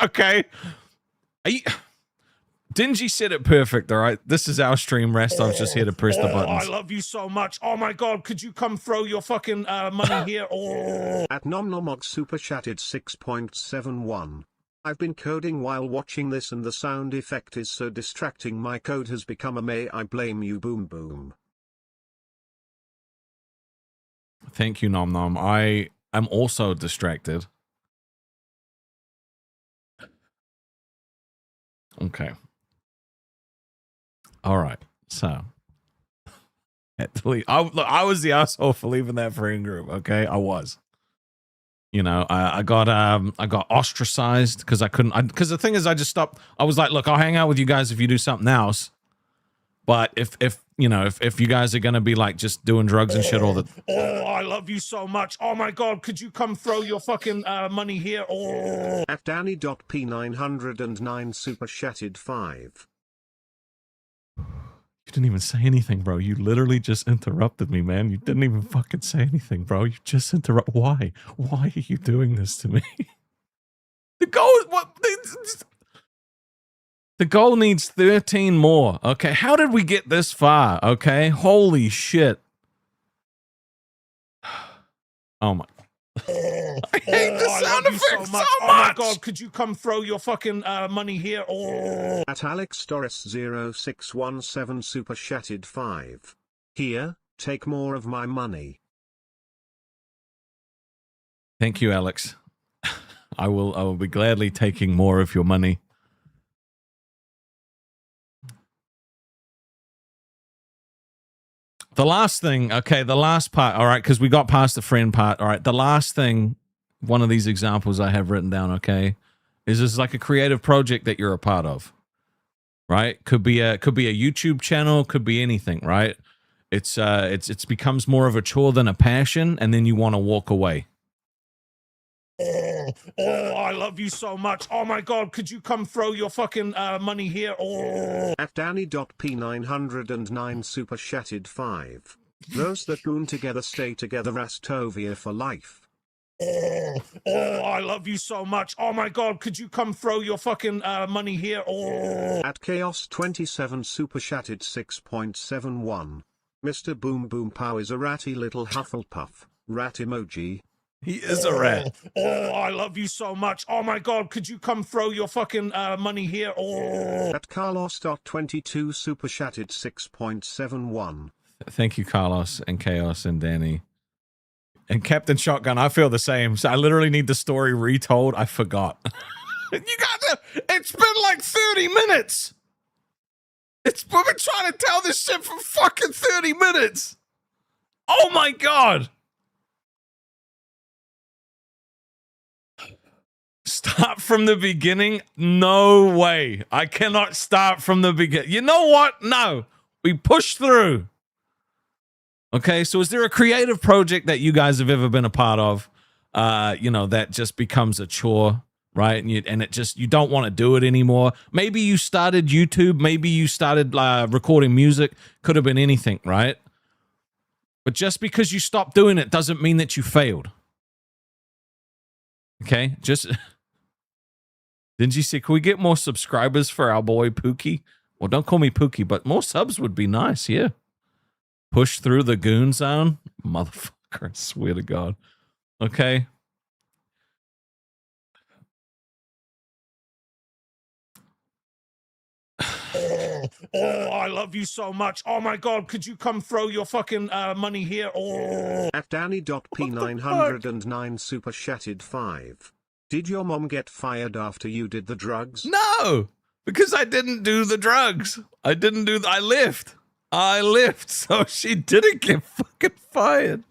Okay. Dingy said it perfect, all right? This is our stream. Rastov's just here to press the buttons. I love you so much. Oh my god, could you come throw your fucking money here? At Nomnomog super chatted 6.71. I've been coding while watching this and the sound effect is so distracting. My code has become a may I blame you boom boom. Thank you, Nom Nom. I am also distracted. Okay. All right. So, I was the asshole for leaving that friend group. Okay, I was. You know, I got ostracized because I couldn't. Because the thing is, I just stopped. I was like, look, I'll hang out with you guys if you do something else. But if you know, if you guys are gonna be like just doing drugs and shit all the. Oh, I love you so much. Oh my god, could you come throw your fucking money here? At Danny.P909 super chatted 5. You didn't even say anything, bro. You literally just interrupted me, man. You didn't even fucking say anything, bro. You just interrupt. Why? Why are you doing this to me? The goal is what? The goal needs 13 more. Okay, how did we get this far? Okay, holy shit. Oh my. I hate the sound effects so much. Oh my god, could you come throw your fucking money here? At AlexDoris0617 super chatted 5. Here, take more of my money. Thank you, Alex. I will be gladly taking more of your money. The last thing, okay, the last part, all right, because we got past the friend part, all right, the last thing, one of these examples I have written down, okay, is this like a creative project that you're a part of, right? Could be a YouTube channel, could be anything, right? It's becomes more of a chore than a passion, and then you want to walk away, Oh, I love you so much. Oh my God, could you come throw your fucking money here? Oh. At Danny.P909 super chatted 5. Those that goon together stay together. Rastovia for life. Oh, I love you so much. Oh my God, could you come throw your fucking money here? Oh. At Chaos27 super chatted 6.71. Mr. Boom Boom Pow is a ratty little Hufflepuff. Rat emoji. He is a rat. Oh, I love you so much. Oh my God, could you come throw your fucking money here? Oh. At Carlos.22 super chatted 6.71. Thank you, Carlos and Chaos and Danny. And Captain Shotgun, I feel the same. So I literally need the story retold. I forgot. You got to, it's been like 30 minutes. We've been trying to tell this shit for fucking 30 minutes. Oh my God. Start from the beginning? No way. I cannot start from the beginning. You know what? No. We push through. Okay, so is there a creative project that you guys have ever been a part of, that just becomes a chore, right? And it just, you don't want to do it anymore. Maybe you started YouTube. Maybe you started recording music. Could have been anything, right? But just because you stopped doing it doesn't mean that you failed. Okay, just... Didn't you see, can we get more subscribers for our boy Pookie? Well, don't call me Pookie, but more subs would be nice, yeah. Push through the goon zone? Motherfucker, I swear to God. Okay. Oh, I love you so much. Oh my God, could you come throw your fucking money here? Oh. At Danny.P909 super chatted 5. Did your mom get fired after you did the drugs? No, because I didn't do the drugs. I left. So she didn't get fucking fired.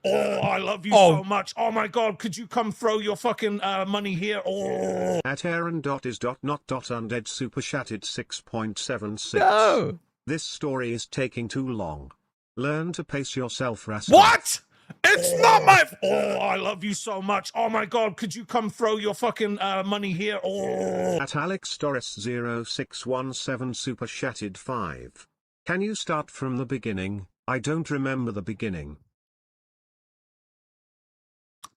Oh, I love you so much. Oh my God, could you come throw your fucking money here? Oh. At Aaron.is.not.undead super chatted 6.76. No. This story is taking too long. Learn to pace yourself, Rastov. What? It's not my... Oh, I love you so much. Oh my God, could you come throw your fucking money here? Oh. At AlexDoris0617 super chatted 5. Can you start from the beginning? I don't remember the beginning.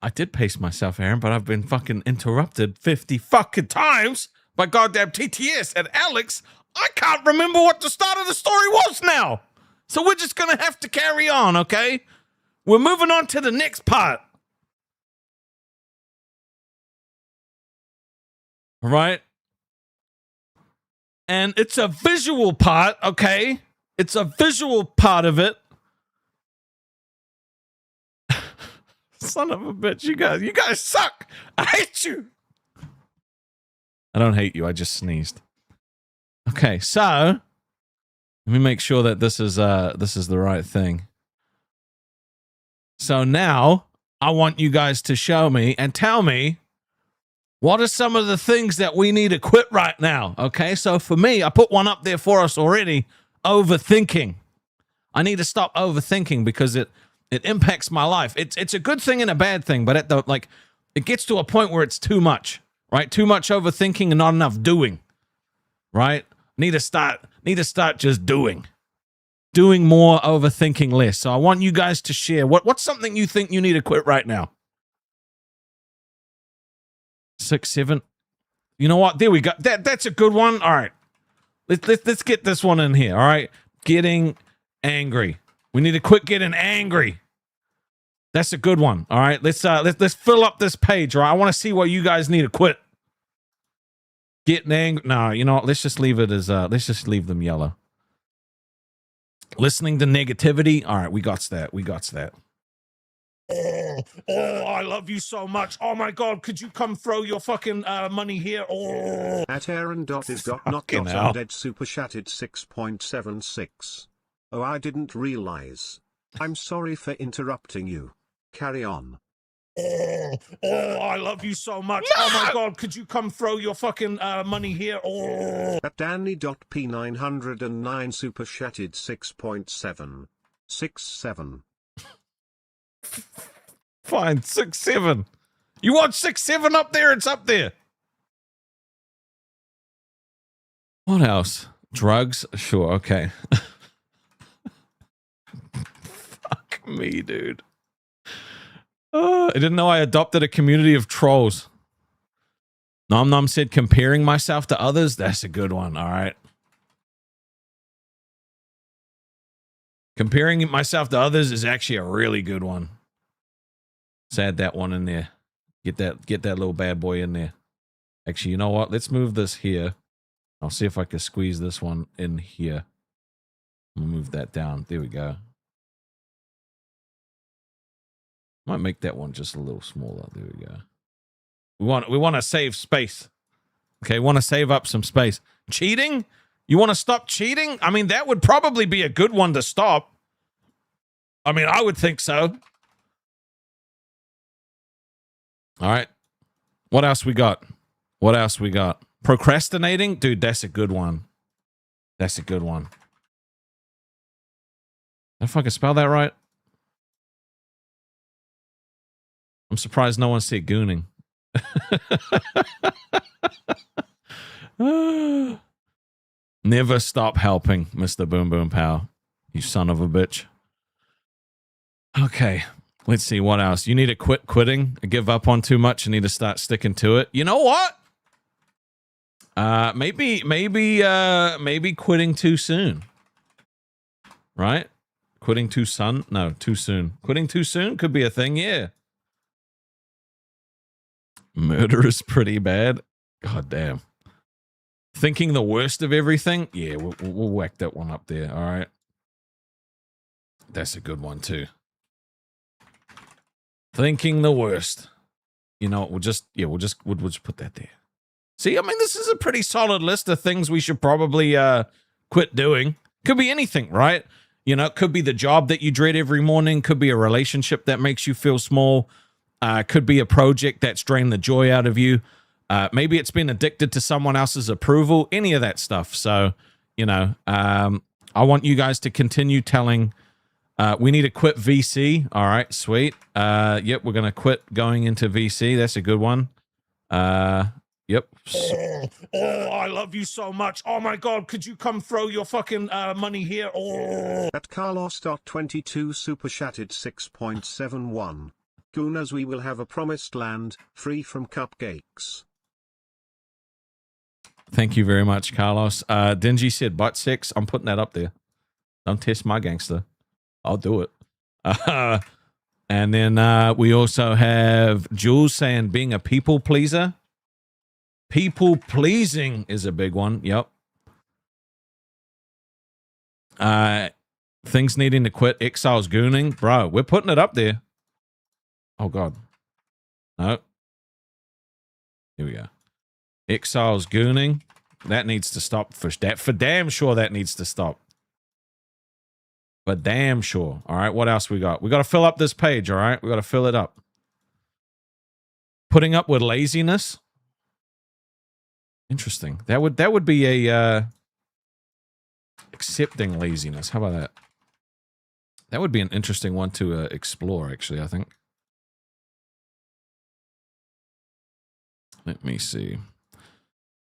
I did pace myself, Aaron, but I've been fucking interrupted 50 fucking times by goddamn TTS and Alex. I can't remember what the start of the story was now. So we're just gonna have to carry on, okay? We're moving on to the next part. All right? And it's a visual part, okay? It's a visual part of it. Son of a bitch, you guys suck. I hate you. I don't hate you, I just sneezed. Okay, so let me make sure that this is the right thing. So now I want you guys to show me and tell me what are some of the things that we need to quit right now. Okay, so for me, I put one up there for us already. Overthinking. I need to stop overthinking because it impacts my life. It's a good thing and a bad thing, but it gets to a point where it's too much, right? Too much overthinking and not enough doing, right? Need to start just doing more, overthinking less. So I want you guys to share what's something you think you need to quit right now. 6, 7. You know what? There we go. That's a good one. All right. Let's get this one in here. All right. Getting angry. We need to quit getting angry. That's a good one. All right. Let's fill up this page. All right. I want to see what you guys need to quit. Getting angry. No, you know what? Let's just leave it as let's just leave them yellow. Listening to negativity. All right, we got that. Oh, I love you so much. Oh my God, could you come throw your fucking money here? Oh. At Aaron.is.not.undead super chatted 6.76. Oh, I didn't realize. I'm sorry for interrupting you. Carry on. Oh, I love you so much. No! Oh my God, could you come throw your fucking money here? Oh. At Danny.P909 super chatted 6.7. 6-7. Fine, 6, 7. You want 6, 7 up there? It's up there. What else? Drugs? Sure, okay. Fuck me, dude. I didn't know I adopted a community of trolls. Nom Nom said comparing myself to others. That's a good one. All right. Comparing myself to others is actually a really good one. Let's add that one in there. Get that little bad boy in there. Actually, you know what? Let's move this here. I'll see if I can squeeze this one in here. We'll move that down. There we go. Might make that one just a little smaller. There we go. We want to save space. Okay, want to save up some space. Cheating? You want to stop cheating? I mean, that would probably be a good one to stop. I mean, I would think so. All right. What else we got? What else we got? Procrastinating? Dude, that's a good one. That's a good one. If I can spell that right. I'm surprised no one said gooning. Never stop helping, Mr. Boom Boom Pow. You son of a bitch. Okay. Let's see what else. You need to quit quitting, give up on too much. You need to start sticking to it. You know what? Maybe quitting too soon. Right? Quitting too soon? No, too soon. Quitting too soon could be a thing, yeah. Murder is pretty bad. God damn. Thinking the worst of everything? Yeah, we'll whack that one up there. All right. That's a good one too. Thinking the worst. You know, we'll just put that there. See, I mean, this is a pretty solid list of things we should probably quit doing. Could be anything, right? You know, it could be the job that you dread every morning. Could be a relationship that makes you feel small. Could be a project that's drained the joy out of you. Maybe it's been addicted to someone else's approval. Any of that stuff. So, you know, I want you guys to continue telling. We need to quit VC. All right, sweet. Yep, we're going to quit going into VC. That's a good one. Yep. Oh, I love you so much. Oh my God, could you come throw your fucking money here? Oh. At Carlos.22 super chatted 6.71. Gooners, we will have a promised land, free from cupcakes. Thank you very much, Carlos. Dingy said butt sex. I'm putting that up there. Don't test my gangster. I'll do it. And then we also have Jules saying being a people pleaser. People pleasing is a big one. Yep. Things needing to quit. Exiles gooning. Bro, we're putting it up there. Oh, God. No. Here we go. Exiles gooning. That needs to stop. For damn sure that needs to stop. For damn sure. All right, what else we got? We got to fill up this page, all right? We got to fill it up. Putting up with laziness. Interesting. That would be a accepting laziness. How about that? That would be an interesting one to explore, actually, I think. Let me see.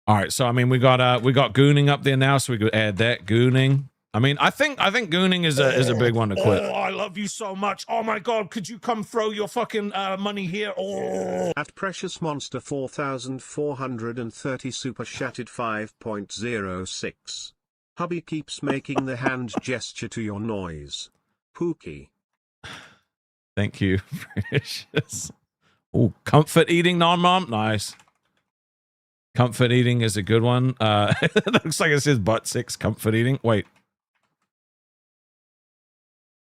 All right, so I mean we got gooning up there now, so we could add that gooning. I mean, I think gooning is a big one to quit. Oh, I love you so much. Oh my God, could you come throw your fucking money here? Oh. At Precious Monster 4430 super chatted 5.06. Hubby keeps making the hand gesture to your noise. Pookie. Thank you, Precious. Oh, comfort eating, non-mom. Nice. Comfort eating is a good one. It looks like it says butt sex, comfort eating. Wait.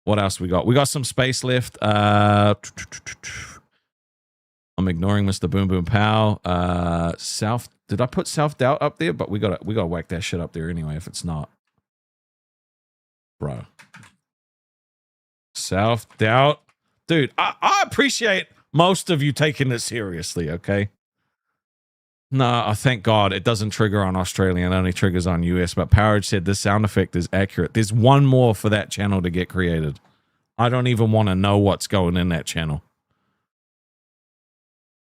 What else we got? We got some space left. I'm ignoring Mr. Boom Boom Pow. Did I put self-doubt up there? But we gotta whack that shit up there anyway if it's not. Bro. Self-doubt. Dude, I appreciate most of you taking it seriously, okay? No, thank God it doesn't trigger on Australian, it only triggers on US. But Powerage said this sound effect is accurate. There's one more for that channel to get created. I don't even want to know what's going in that channel.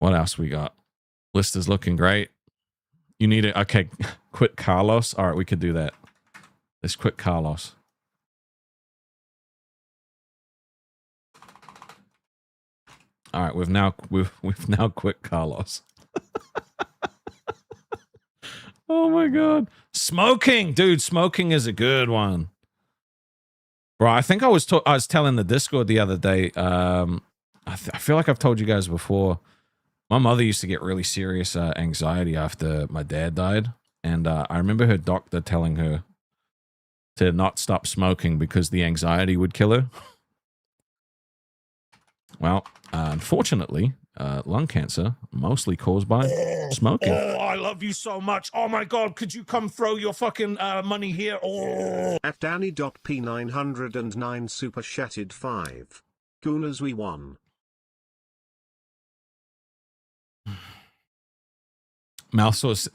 What else we got? List is looking great. You need it. Okay, quit Carlos. All right, we could do that. Let's quit Carlos. All right, we've now quit Carlos. Oh my god, smoking, dude! Smoking is a good one, bro. I think I was telling the Discord the other day. I feel like I've told you guys before. My mother used to get really serious anxiety after my dad died, and I remember her doctor telling her to not stop smoking because the anxiety would kill her. Well, unfortunately, lung cancer, mostly caused by smoking. Oh, I love you so much. Oh my god, could you come throw your fucking money here? Oh. At Danny.P909 super chatted 5. Gooners we won. Mouth sauce.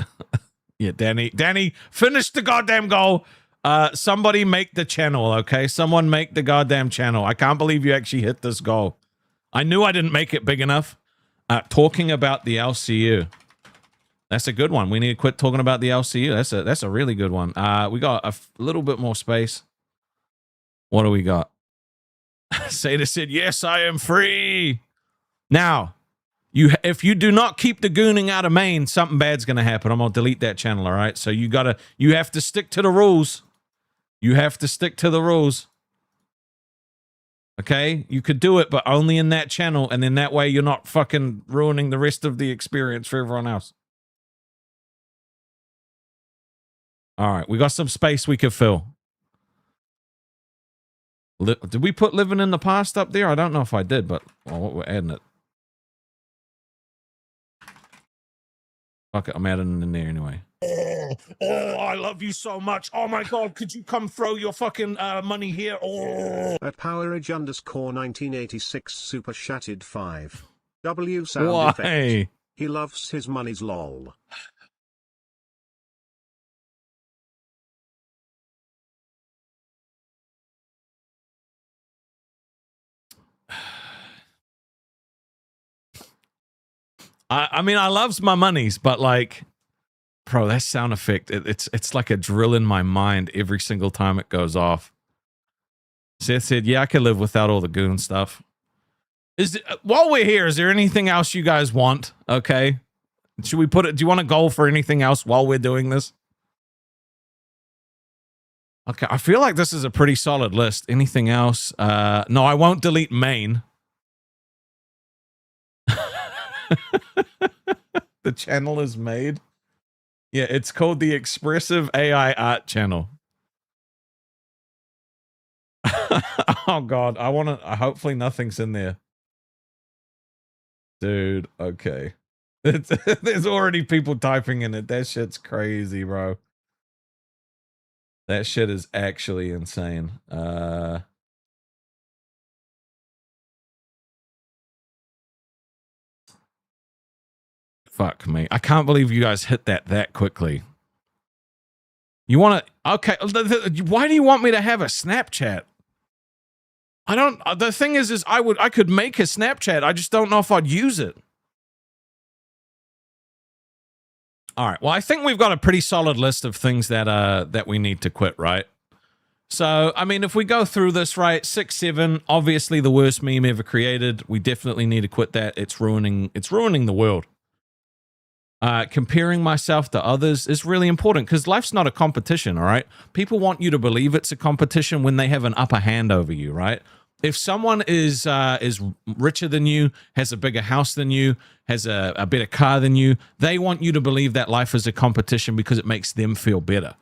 Yeah, Danny, finish the goddamn goal. Somebody make the channel, okay? Someone make the goddamn channel. I can't believe you actually hit this goal. I knew I didn't make it big enough. Talking about the LCU. That's a good one. We need to quit talking about the LCU. That's a really good one. We got a little bit more space. What do we got? Seda said, yes, I am free. Now, if you do not keep the gooning out of Maine, something bad's going to happen. I'm going to delete that channel, all right? So you have to stick to the rules. You have to stick to the rules. Okay? You could do it, but only in that channel, and then that way you're not fucking ruining the rest of the experience for everyone else. All right, we got some space we could fill. Did we put living in the past up there? I don't know if I did, but we're adding it. Fuck it, I'm adding it in there anyway. Oh, I love you so much. Oh my god, could you come throw your fucking money here? Oh. At PowerAge_1986 super chatted 5. W sound Why? effect. He loves his money's lol. I mean, I loves my monies, but like, bro, that sound effect, it's like a drill in my mind every single time it goes off. Seth said, yeah, I could live without all the goon stuff. While we're here, is there anything else you guys want? Okay. Should we put it? Do you want a goal for anything else while we're doing this? Okay, I feel like this is a pretty solid list. Anything else? No, I won't delete Maine. The channel is made. Yeah, it's called the Expressive AI Art Channel. Oh god, I want to. Hopefully, nothing's in there, dude. Okay, there's already people typing in it. That shit's crazy, bro. That shit is actually insane. Fuck me. I can't believe you guys hit that quickly. You want to... Okay. Why do you want me to have a Snapchat? I don't... The thing is I could make a Snapchat. I just don't know if I'd use it. All right. Well, I think we've got a pretty solid list of things that we need to quit, right? So, I mean, if we go through this, right, 6, 7, obviously the worst meme ever created. We definitely need to quit that. It's ruining the world. Comparing myself to others is really important because life's not a competition, all right? People want you to believe it's a competition when they have an upper hand over you, right? If someone is richer than you, has a bigger house than you, has a better car than you, they want you to believe that life is a competition because it makes them feel better.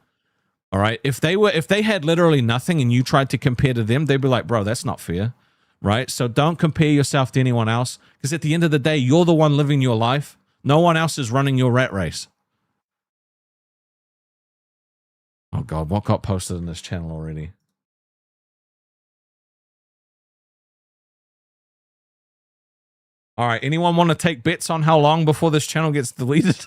All right? If they had literally nothing and you tried to compare to them, they'd be like, bro, that's not fair, right? So don't compare yourself to anyone else because at the end of the day, you're the one living your life. No one else is running your rat race. Oh, God. What got posted in this channel already? All right. Anyone want to take bets on how long before this channel gets deleted?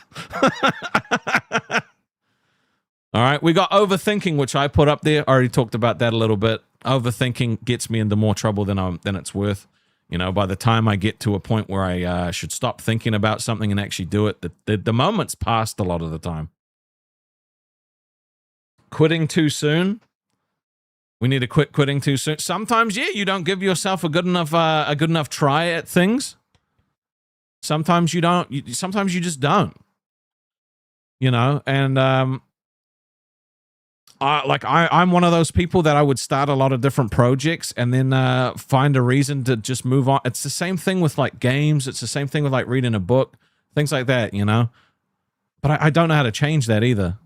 All right. We got overthinking, which I put up there. I already talked about that a little bit. Overthinking gets me into more trouble than it's worth. You know, by the time I get to a point where I should stop thinking about something and actually do it, the moment's passed a lot of the time. Quitting too soon. We need to quit quitting too soon. Sometimes, yeah, you don't give yourself a good enough try at things. Sometimes you don't. Sometimes you just don't. You know, and I'm one of those people that I would start a lot of different projects and then find a reason to just move on. It's the same thing with like games. It's the same thing with like reading a book, things like that. You know, but I don't know how to change that either.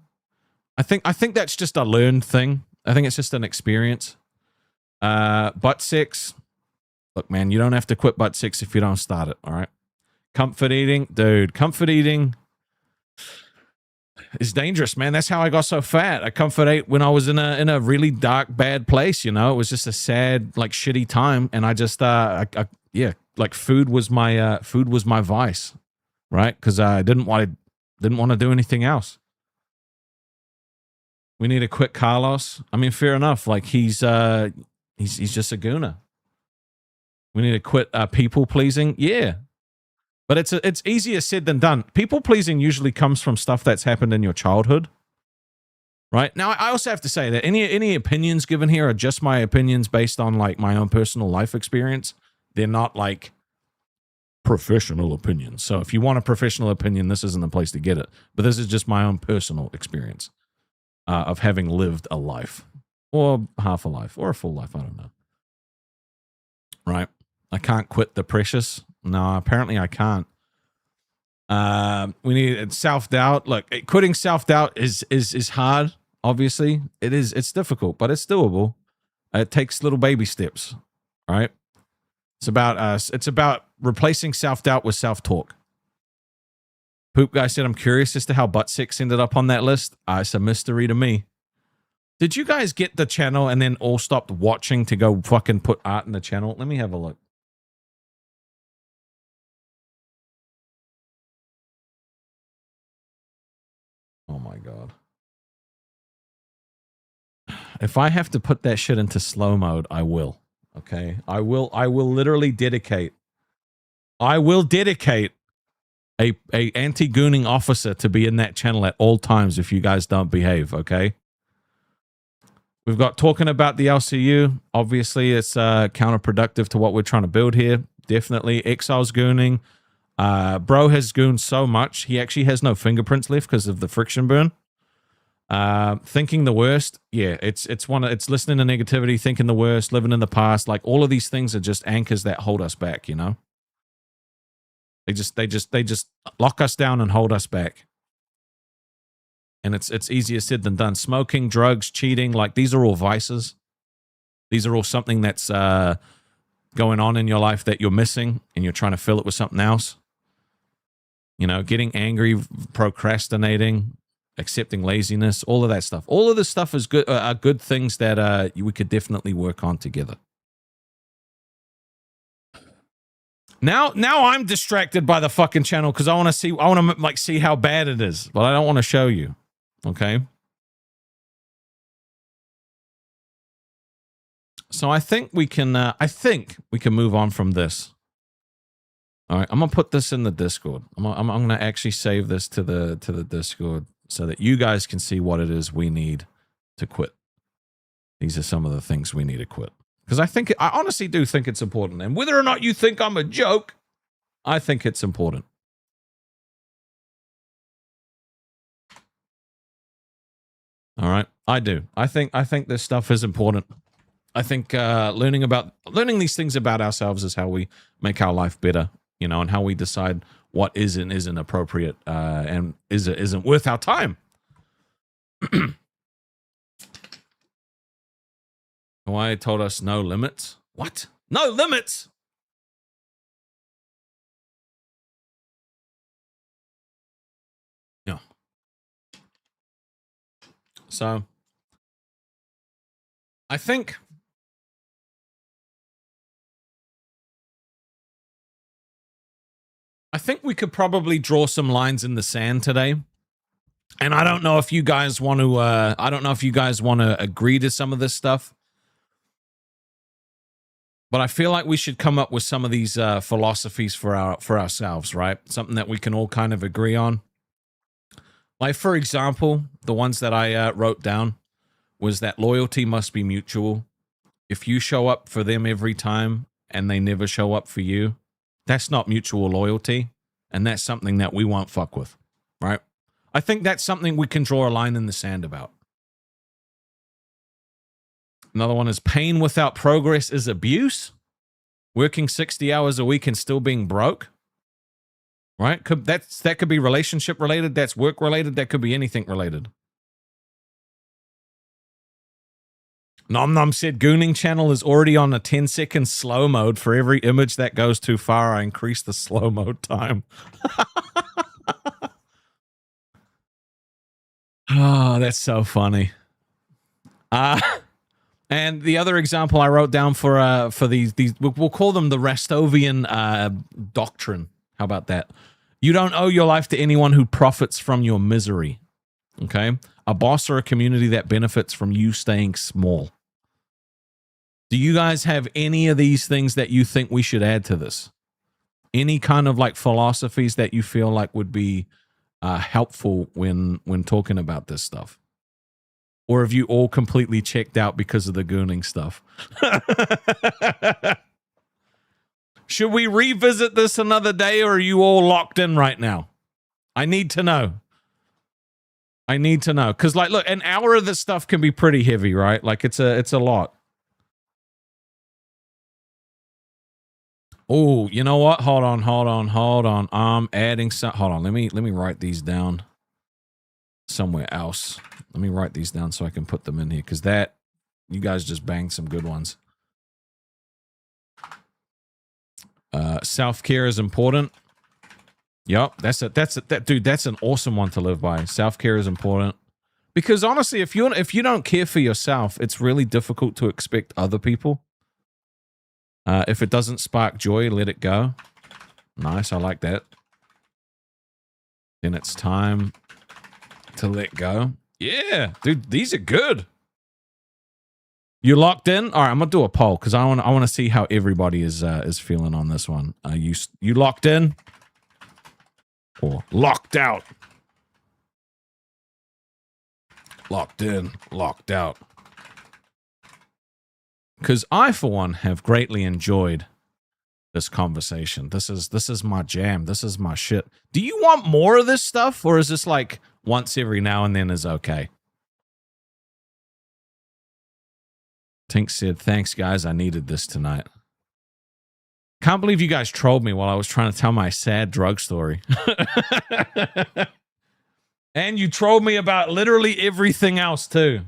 I think that's just a learned thing. I think it's just an experience. Butt sex. Look, man, you don't have to quit butt sex if you don't start it. All right. Comfort eating, dude. Comfort eating is dangerous, man. That's how I got so fat. I comfort ate when I was in a really dark, bad place. You know, it was just a sad, like shitty time, and I just yeah, like food was my vice, right? Because I didn't want to do anything else. We need to quit Carlos. I mean, fair enough. Like he's just a gooner. We need to quit people pleasing. Yeah, but it's easier said than done. People pleasing usually comes from stuff that's happened in your childhood, right? Now, I also have to say that any opinions given here are just my opinions based on like my own personal life experience. They're not like professional opinions. So if you want a professional opinion, this isn't the place to get it. But this is just my own personal experience. Of having lived a life, or half a life, or a full life. I don't know. Right? I can't quit the precious. No, apparently I can't. We need self-doubt. Look, quitting self-doubt is hard. Obviously, it is. It's difficult, but it's doable. It takes little baby steps. Right? It's about us. It's about replacing self-doubt with self-talk. Poop Guy said, I'm curious as to how butt sex ended up on that list. It's a mystery to me. Did you guys get the channel and then all stopped watching to go fucking put art in the channel? Let me have a look. Oh my God. If I have to put that shit into slow mode, I will. Okay? I will literally dedicate. I will dedicate a anti-gooning officer to be in that channel at all times if you guys don't behave, okay? We've got talking about the LCU. Obviously, it's counterproductive to what we're trying to build here. Definitely. Exile's gooning. Bro has gooned so much, he actually has no fingerprints left because of the friction burn. Thinking the worst. Yeah, it's listening to negativity, thinking the worst, living in the past. Like, all of these things are just anchors that hold us back, you know? They just lock us down and hold us back. And it's easier said than done. Smoking, drugs, cheating, like these are all vices. These are all something that's going on in your life that you're missing and you're trying to fill it with something else. You know, getting angry, procrastinating, accepting laziness, all of that stuff. All of this stuff is good, are good things that we could definitely work on together. Now I'm distracted by the fucking channel because I want to see how bad it is, but I don't want to show you. Okay. So I think we can move on from this. All right, I'm gonna put this in the Discord. I'm gonna actually save this to the Discord so that you guys can see what it is we need to quit. These are some of the things we need to quit. Because I honestly do think it's important. And whether or not you think I'm a joke, I think it's important. All right. I do. I think this stuff is important. I think learning these things about ourselves is how we make our life better, you know, and how we decide what is and isn't appropriate and isn't worth our time. Hawaii told us no limits. What? No limits? Yeah. So, I think we could probably draw some lines in the sand today. And I don't know if you guys want to agree to some of this stuff. But I feel like we should come up with some of these philosophies for ourselves, right? Something that we can all kind of agree on. Like, for example, the ones that I wrote down was that loyalty must be mutual. If you show up for them every time and they never show up for you, that's not mutual loyalty. And that's something that we won't fuck with, right? I think that's something we can draw a line in the sand about. Another one is pain without progress is abuse. Working 60 hours a week and still being broke. Right? That could be relationship related. That's work related. That could be anything related. Nom Nom said Gooning channel is already on a 10-second slow mode. For every image that goes too far, I increase the slow mode time. Oh, that's so funny. And the other example I wrote down for these we'll call them the Rastovian doctrine. How about that? You don't owe your life to anyone who profits from your misery. Okay? A boss or a community that benefits from you staying small. Do you guys have any of these things that you think we should add to this? Any kind of like philosophies that you feel like would be helpful when talking about this stuff? Or have you all completely checked out because of the gooning stuff? Should we revisit this another day, or are you all locked in right now? I need to know. I need to know. Because, like, look, an hour of this stuff can be pretty heavy, right? Like, it's a lot. Oh, you know what? Hold on. I'm adding some. Hold on. Let me write these down somewhere else. Let me write these down so I can put them in here, because that, you guys just banged some good ones. Self-care is important. Yep, that's an awesome one to live by. Self-care is important. Because honestly, if you don't care for yourself, it's really difficult to expect other people. If it doesn't spark joy, let it go. Nice, I like that. Then it's time to let go. Yeah, dude, these are good. You locked in? All right, I'm gonna do a poll because I want to see how everybody is feeling on this one. You locked in or locked out? Locked in, locked out. Because I, for one, have greatly enjoyed this conversation. This is my jam. This is my shit. Do you want more of this stuff, or is this like once every now and then is okay? Tink said, thanks, guys. I needed this tonight. Can't believe you guys trolled me while I was trying to tell my sad drug story. And you trolled me about literally everything else, too.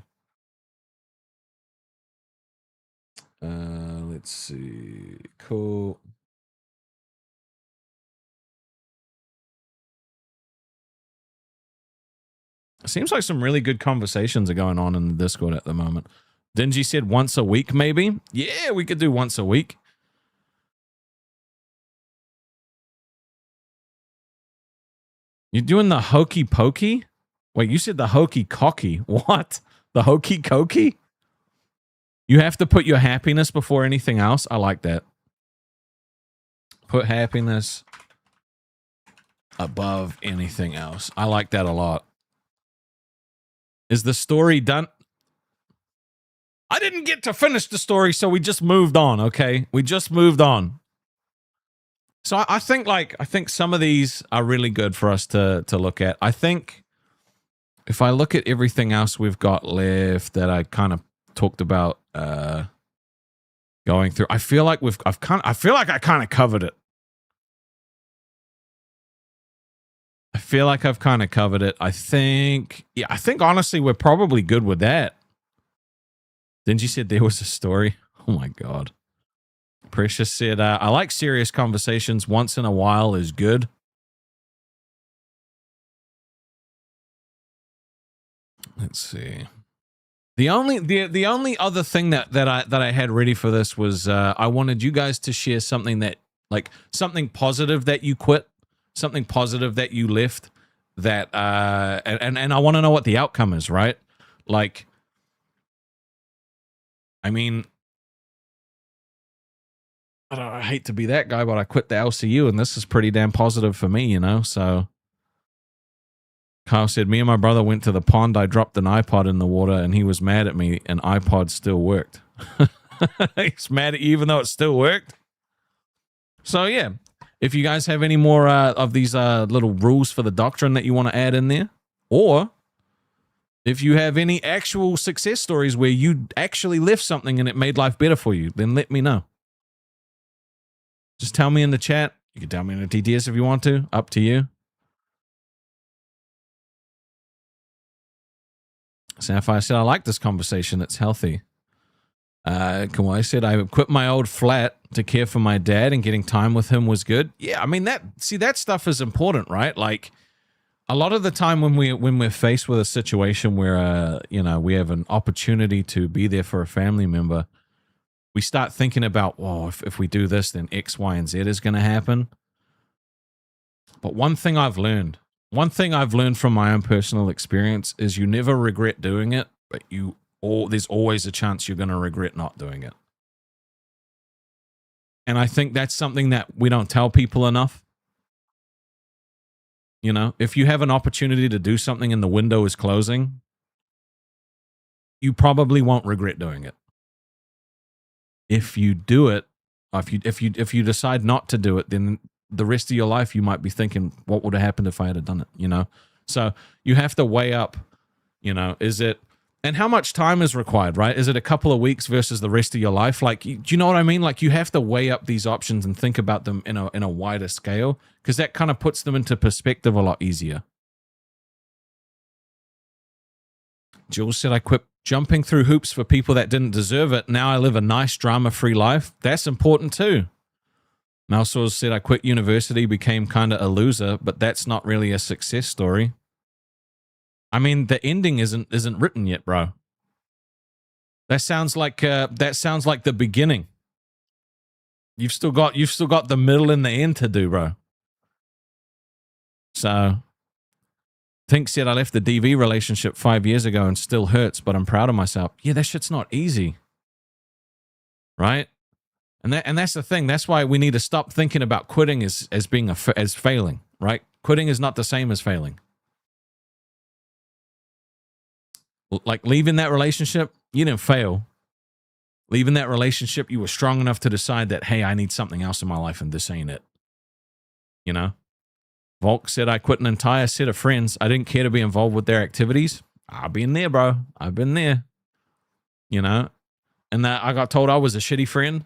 Let's see. Cool. Seems like some really good conversations are going on in the Discord at the moment. Dingy said once a week, maybe? Yeah, we could do once a week. You're doing the hokey pokey? Wait, you said the hokey cocky. What? The hokey cokey? You have to put your happiness before anything else? I like that. Put happiness above anything else. I like that a lot. Is the story done? I didn't get to finish the story, so we just moved on, okay? We just moved on. So I think some of these are really good for us to look at. I think if I look at everything else we've got left that I kind of talked about going through, I feel like I kind of covered it. I feel like I've kind of covered it. I think honestly we're probably good with that. Didn't you said there was a story? Oh my God. Precious said, I like serious conversations. Once in a while is good. Let's see. The only other thing that I had ready for this was I wanted you guys to share something that, like, something positive that you quit, something positive that you left, that and I want to know what the outcome is, right? Like, I mean, I hate to be that guy, but I quit the LCU, and this is pretty damn positive for me, you know? So Kyle said, me and my brother went to the pond. I dropped an iPod in the water, and he was mad at me, and iPod still worked. He's mad at you even though it still worked. So, yeah. If you guys have any more of these little rules for the doctrine that you want to add in there, or if you have any actual success stories where you actually left something and it made life better for you, then let me know. Just tell me in the chat. You can tell me in the TTS if you want to. Up to you. Sapphire said, I like this conversation. It's healthy. Kawhi said, I quit my old flat to care for my dad, and getting time with him was good. Yeah, I mean, that stuff is important, right? Like, a lot of the time when we're faced with a situation where, we have an opportunity to be there for a family member, we start thinking about, well, if we do this, then X, Y, and Z is going to happen. But one thing I've learned from my own personal experience is you never regret doing it, but there's always a chance you're going to regret not doing it. And I think that's something that we don't tell people enough. You know, if you have an opportunity to do something and the window is closing, you probably won't regret doing it. If you do it, if you decide not to do it, then the rest of your life you might be thinking, what would have happened if I had done it, you know? So you have to weigh up, and how much time is required, right? Is it a couple of weeks versus the rest of your life? Like, do you know what I mean? Like, you have to weigh up these options and think about them in a wider scale, because that kind of puts them into perspective a lot easier. Jules said, I quit jumping through hoops for people that didn't deserve it. Now I live a nice drama-free life. That's important too. Malsaws said, I quit university, became kind of a loser, but that's not really a success story. I mean, the ending isn't written yet, bro. That sounds like the beginning. You've still got the middle and the end to do, bro. So, Tink said, I left the DV relationship 5 years ago and still hurts, but I'm proud of myself. Yeah, that shit's not easy, right? And that's the thing. That's why we need to stop thinking about quitting as being as failing, right? Quitting is not the same as failing. Like, leaving that relationship, you didn't fail. Leaving that relationship, you were strong enough to decide that, hey, I need something else in my life and this ain't it. You know? Volk said, I quit an entire set of friends. I didn't care to be involved with their activities. I've been there, bro. I've been there. You know? And that I got told I was a shitty friend.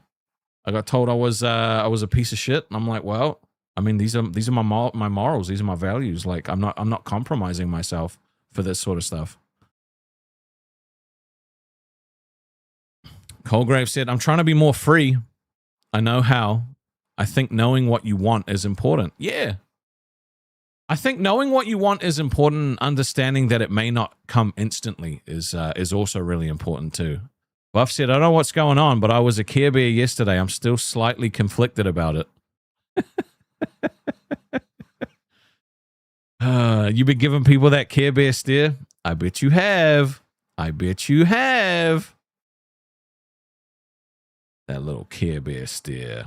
I got told I was a piece of shit. And I'm like, well, I mean, these are my morals. These are my values. Like, I'm not compromising myself for this sort of stuff. Colgrave said, I'm trying to be more free. I know how. I think knowing what you want is important. Yeah. I think knowing what you want is important, and understanding that it may not come instantly is also really important too. Buff said, I don't know what's going on, but I was a Care Bear yesterday. I'm still slightly conflicted about it. You been giving people that Care Bear stare? I bet you have. I bet you have. That little Care Bear stare.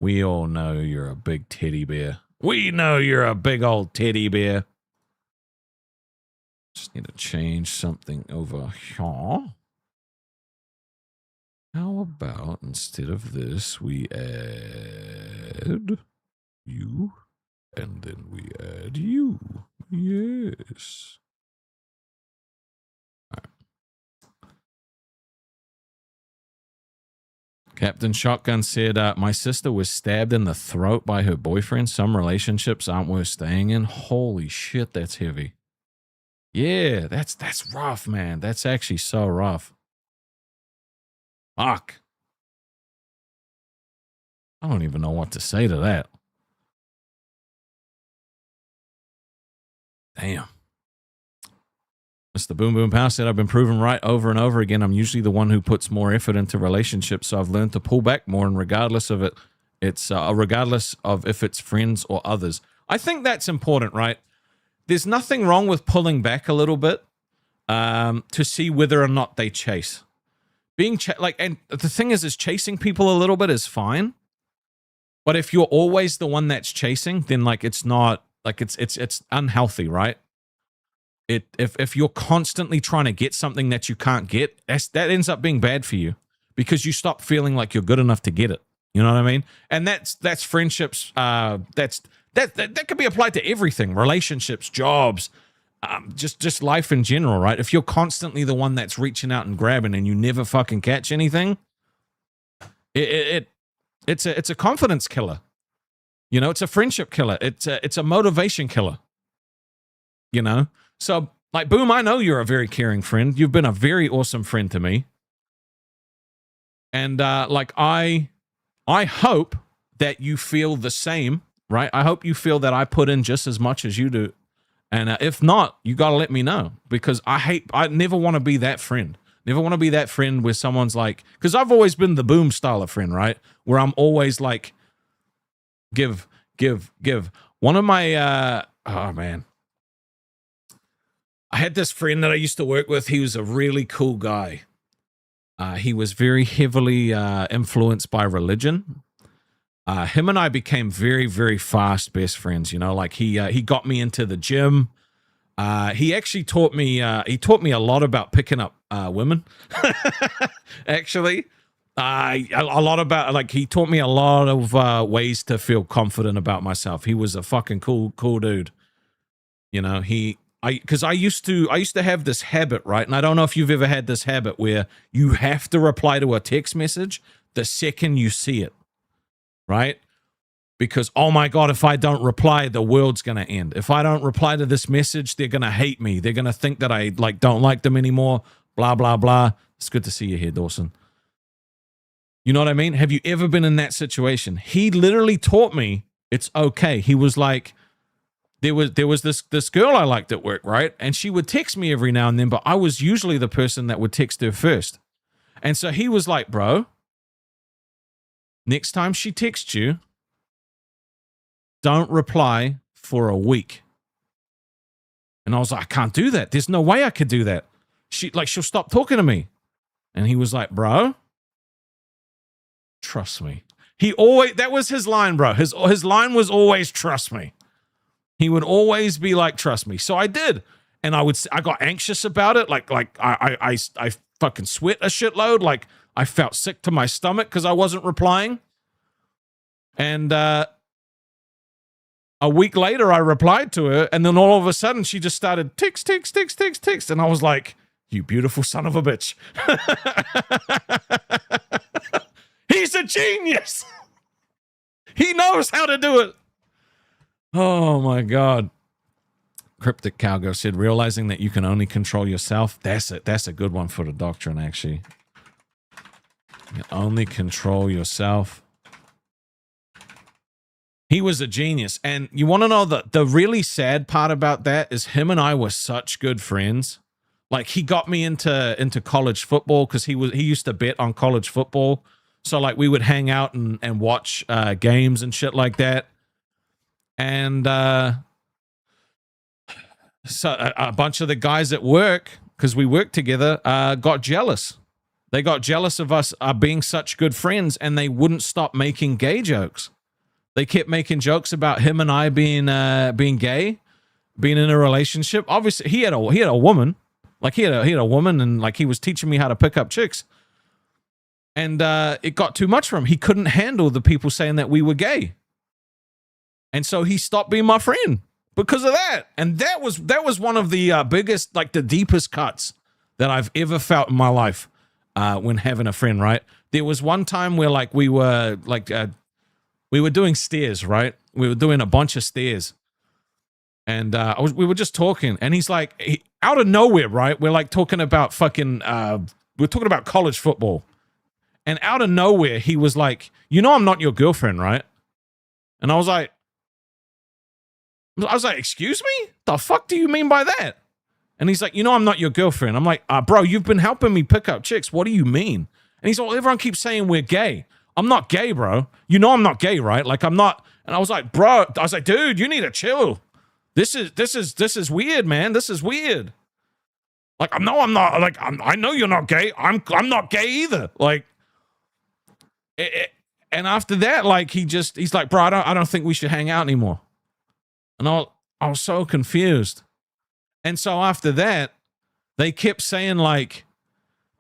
We all know you're a big teddy bear. We know you're a big old teddy bear. Just need to change something over here. How about instead of this, we add you, and then we add you. Yes. Captain Shotgun said, my sister was stabbed in the throat by her boyfriend. Some relationships aren't worth staying in. Holy shit, that's heavy. Yeah, that's rough, man. That's actually so rough. Fuck. I don't even know what to say to that. Damn. Mr. Boom Boom Power said, I've been proven right over and over again. I'm usually the one who puts more effort into relationships, so I've learned to pull back more, and regardless of it, regardless of if it's friends or others. I think that's important, right? There's nothing wrong with pulling back a little bit to see whether or not they chase. being like, and the thing is chasing people a little bit is fine. But if you're always the one that's chasing, then like it's not like it's unhealthy, right? If you're constantly trying to get something that you can't get, that ends up being bad for you because you stop feeling like you're good enough to get it. You know what I mean? And that's friendships. That could be applied to everything: relationships, jobs, just life in general, right? If you're constantly the one that's reaching out and grabbing and you never fucking catch anything, it's a confidence killer. You know, it's a friendship killer. It's a motivation killer. You know? So, like, Boom, I know you're a very caring friend. You've been a very awesome friend to me. And like I hope that you feel the same, right? I hope you feel that I put in just as much as you do. And if not, you got to let me know, because I never want to be that friend. Never want to be that friend where someone's like, because I've always been the Boom style of friend, right? Where I'm always like, give. One of my, oh man. I had this friend that I used to work with. He was a really cool guy. He was very heavily influenced by religion. Him and I became very, very fast best friends. You know, like he got me into the gym. He actually taught me. He taught me a lot about picking up women. Actually, a lot about, like, he taught me a lot of ways to feel confident about myself. He was a fucking cool dude. You know, because I used to have this habit, right? And I don't know if you've ever had this habit where you have to reply to a text message the second you see it, right? Because, oh my God, if I don't reply, the world's going to end. If I don't reply to this message, they're going to hate me. They're going to think that I like don't like them anymore, blah, blah, blah. It's good to see you here, Dawson. You know what I mean? Have you ever been in that situation? He literally taught me it's okay. He was like, there was this girl I liked at work, right? And she would text me every now and then, but I was usually the person that would text her first. And so he was like, bro, next time she texts you, don't reply for a week. And I was like, I can't do that. There's no way I could do that. She'll stop talking to me. And he was like, bro, trust me. That was his line, bro. His line was always trust me. He would always be like, trust me. So I did. And I got anxious about it. Like I fucking sweat a shitload. Like I felt sick to my stomach because I wasn't replying. And a week later, I replied to her. And then all of a sudden, she just started text. And I was like, you beautiful son of a bitch. He's a genius. He knows how to do it. Oh my God. Cryptic Cowgirl said, realizing that you can only control yourself. That's a good one for the doctrine, actually. You only control yourself. He was a genius. And you want to know the really sad part about that is him and I were such good friends. Like, he got me into college football because he used to bet on college football. So like we would hang out and watch games and shit like that. And so a bunch of the guys at work, because we worked together, got jealous. They got jealous of us being such good friends, and they wouldn't stop making gay jokes. They kept making jokes about him and I being gay, being in a relationship. Obviously, he had a woman, like he had a woman, and like he was teaching me how to pick up chicks. And it got too much for him. He couldn't handle the people saying that we were gay. And so he stopped being my friend because of that. And that was one of the biggest, like the deepest cuts that I've ever felt in my life when having a friend, right? There was one time where like we were doing stairs, right? We were doing a bunch of stairs. And we were just talking. And he's like, out of nowhere, right? We're like talking about we're talking about college football. And out of nowhere, he was like, you know I'm not your girlfriend, right? And I was like, excuse me? The fuck do you mean by that? And he's like, you know I'm not your girlfriend. I'm like, bro, you've been helping me pick up chicks. What do you mean? And he's like, well, everyone keeps saying we're gay. I'm not gay, bro. You know I'm not gay, right? Like, I'm not. And I was like, dude, you need to chill. This is weird, man. This is weird. Like, no, I'm not. Like, I know you're not gay. I'm not gay either. Like, and after that, like, he's like, bro, I don't think we should hang out anymore. And I was so confused. And so after that, they kept saying, like,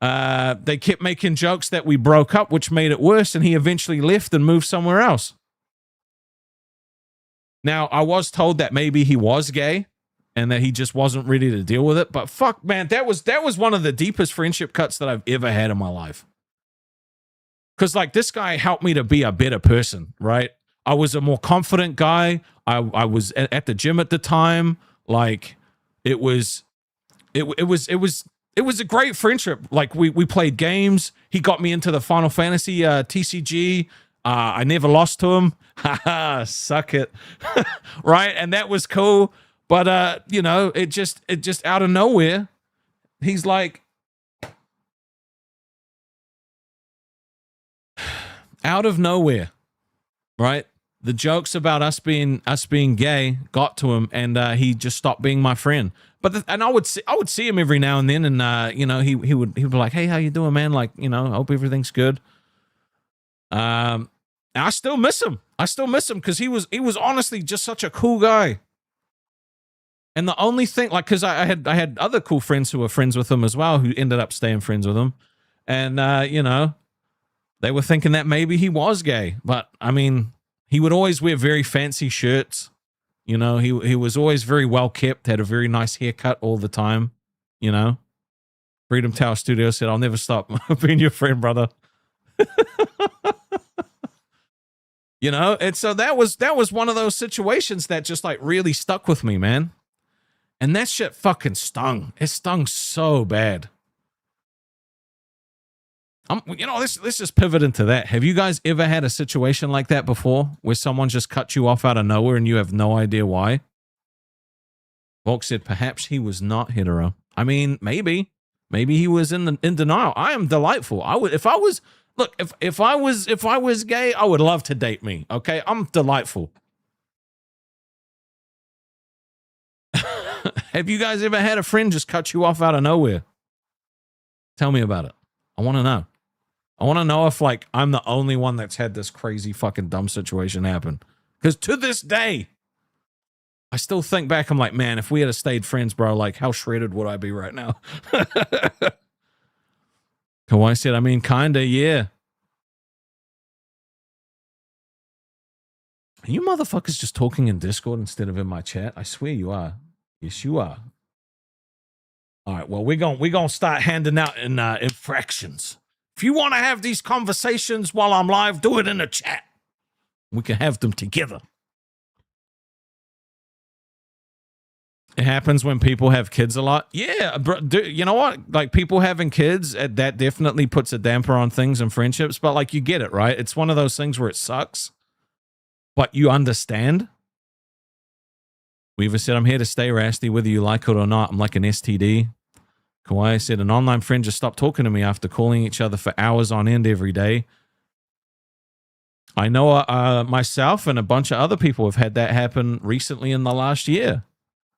they kept making jokes that we broke up, which made it worse. And he eventually left and moved somewhere else. Now, I was told that maybe he was gay and that he just wasn't ready to deal with it. But fuck, man, that was one of the deepest friendship cuts that I've ever had in my life. Because, like, this guy helped me to be a better person, right? I was a more confident guy. I was at the gym at the time. Like, it was a great friendship. Like, we played games. He got me into the Final Fantasy TCG. I never lost to him. Haha, suck it. Right? And that was cool. But you know, it just out of nowhere, he's like, out of nowhere, right? The jokes about us being gay got to him, and he just stopped being my friend. But I would see him every now and then, and you know, he would be like, hey, how you doing, man? Like, you know, I hope everything's good. I still miss him. Because he was honestly just such a cool guy. And the only thing, like, because I had other cool friends who were friends with him as well, who ended up staying friends with him, and you know, they were thinking that maybe he was gay. But I mean, he would always wear very fancy shirts. You know, he was always very well kept, had a very nice haircut all the time. You know, Freedom Tower Studio said, "I'll never stop being your friend, brother." You know, and so that was one of those situations that just like really stuck with me, man. And that shit fucking stung. It stung so bad. You know, let's just pivot into that. Have you guys ever had a situation like that before, where someone just cut you off out of nowhere and you have no idea why? Volk said perhaps he was not hetero. I mean, maybe he was in denial. I am delightful. I would, if I was gay, I would love to date me. Okay, I'm delightful. Have you guys ever had a friend just cut you off out of nowhere? Tell me about it. I want to know. I want to know if, like, I'm the only one that's had this crazy fucking dumb situation happen. Because to this day, I still think back, I'm like, man, if we had stayed friends, bro, like, how shredded would I be right now? Kawhi said, I mean, kinda, yeah. Are you motherfuckers just talking in Discord instead of in my chat? I swear you are. Yes, you are. All right, well, we're gonna start handing out infractions. If you want to have these conversations while I'm live, do it in the chat. We can have them together. It happens when people have kids a lot. Yeah, bro, you know what? Like, people having kids, that definitely puts a damper on things and friendships. But, like, you get it, right? It's one of those things where it sucks, but you understand. Weaver said, I'm here to stay, Rasty, whether you like it or not. I'm like an STD. Kawhi said, an online friend just stopped talking to me after calling each other for hours on end every day. I know myself and a bunch of other people have had that happen recently in the last year,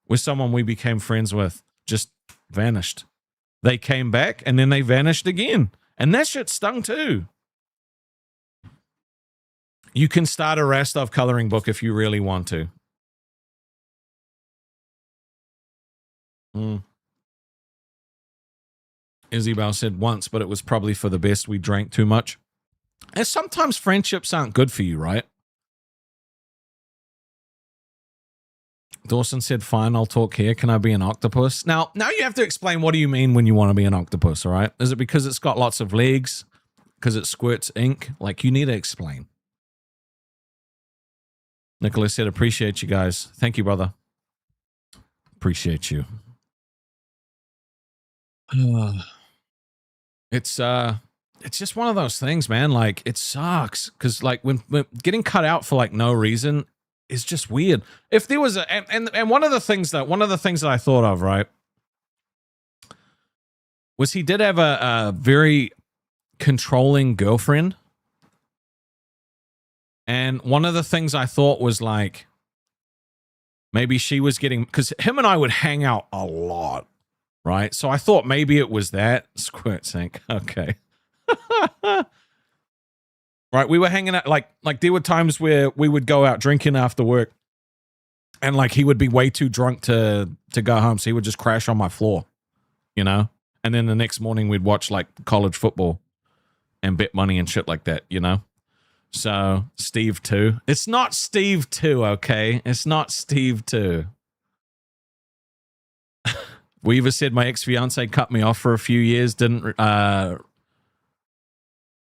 with someone we became friends with just vanished. They came back and then they vanished again. And that shit stung too. You can start a Rastov coloring book if you really want to. Isabel said once, but it was probably for the best. We drank too much. And sometimes friendships aren't good for you, right? Dawson said, fine, I'll talk here. Can I be an octopus? Now you have to explain, what do you mean when you want to be an octopus, all right? Is it because it's got lots of legs? Because it squirts ink? Like, you need to explain. Nicholas said, appreciate you guys. Thank you, brother. Appreciate you. It's just one of those things, man. Like, it sucks because, like, when getting cut out for like no reason is just weird. If there was and one of the things that I thought of, right, was he did have a very controlling girlfriend, and one of the things I thought was, like, maybe she was getting, because him and I would hang out a lot. right? So I thought maybe it was that. Squirt sink. Okay. Right, we were hanging out, like there were times where we would go out drinking after work, and like he would be way too drunk to go home, so he would just crash on my floor, you know? And then the next morning we'd watch like college football and bet money and shit like that, you know? So, Steve 2. It's not Steve 2, okay? It's not Steve 2. Weaver said my ex-fiance cut me off for a few years, didn't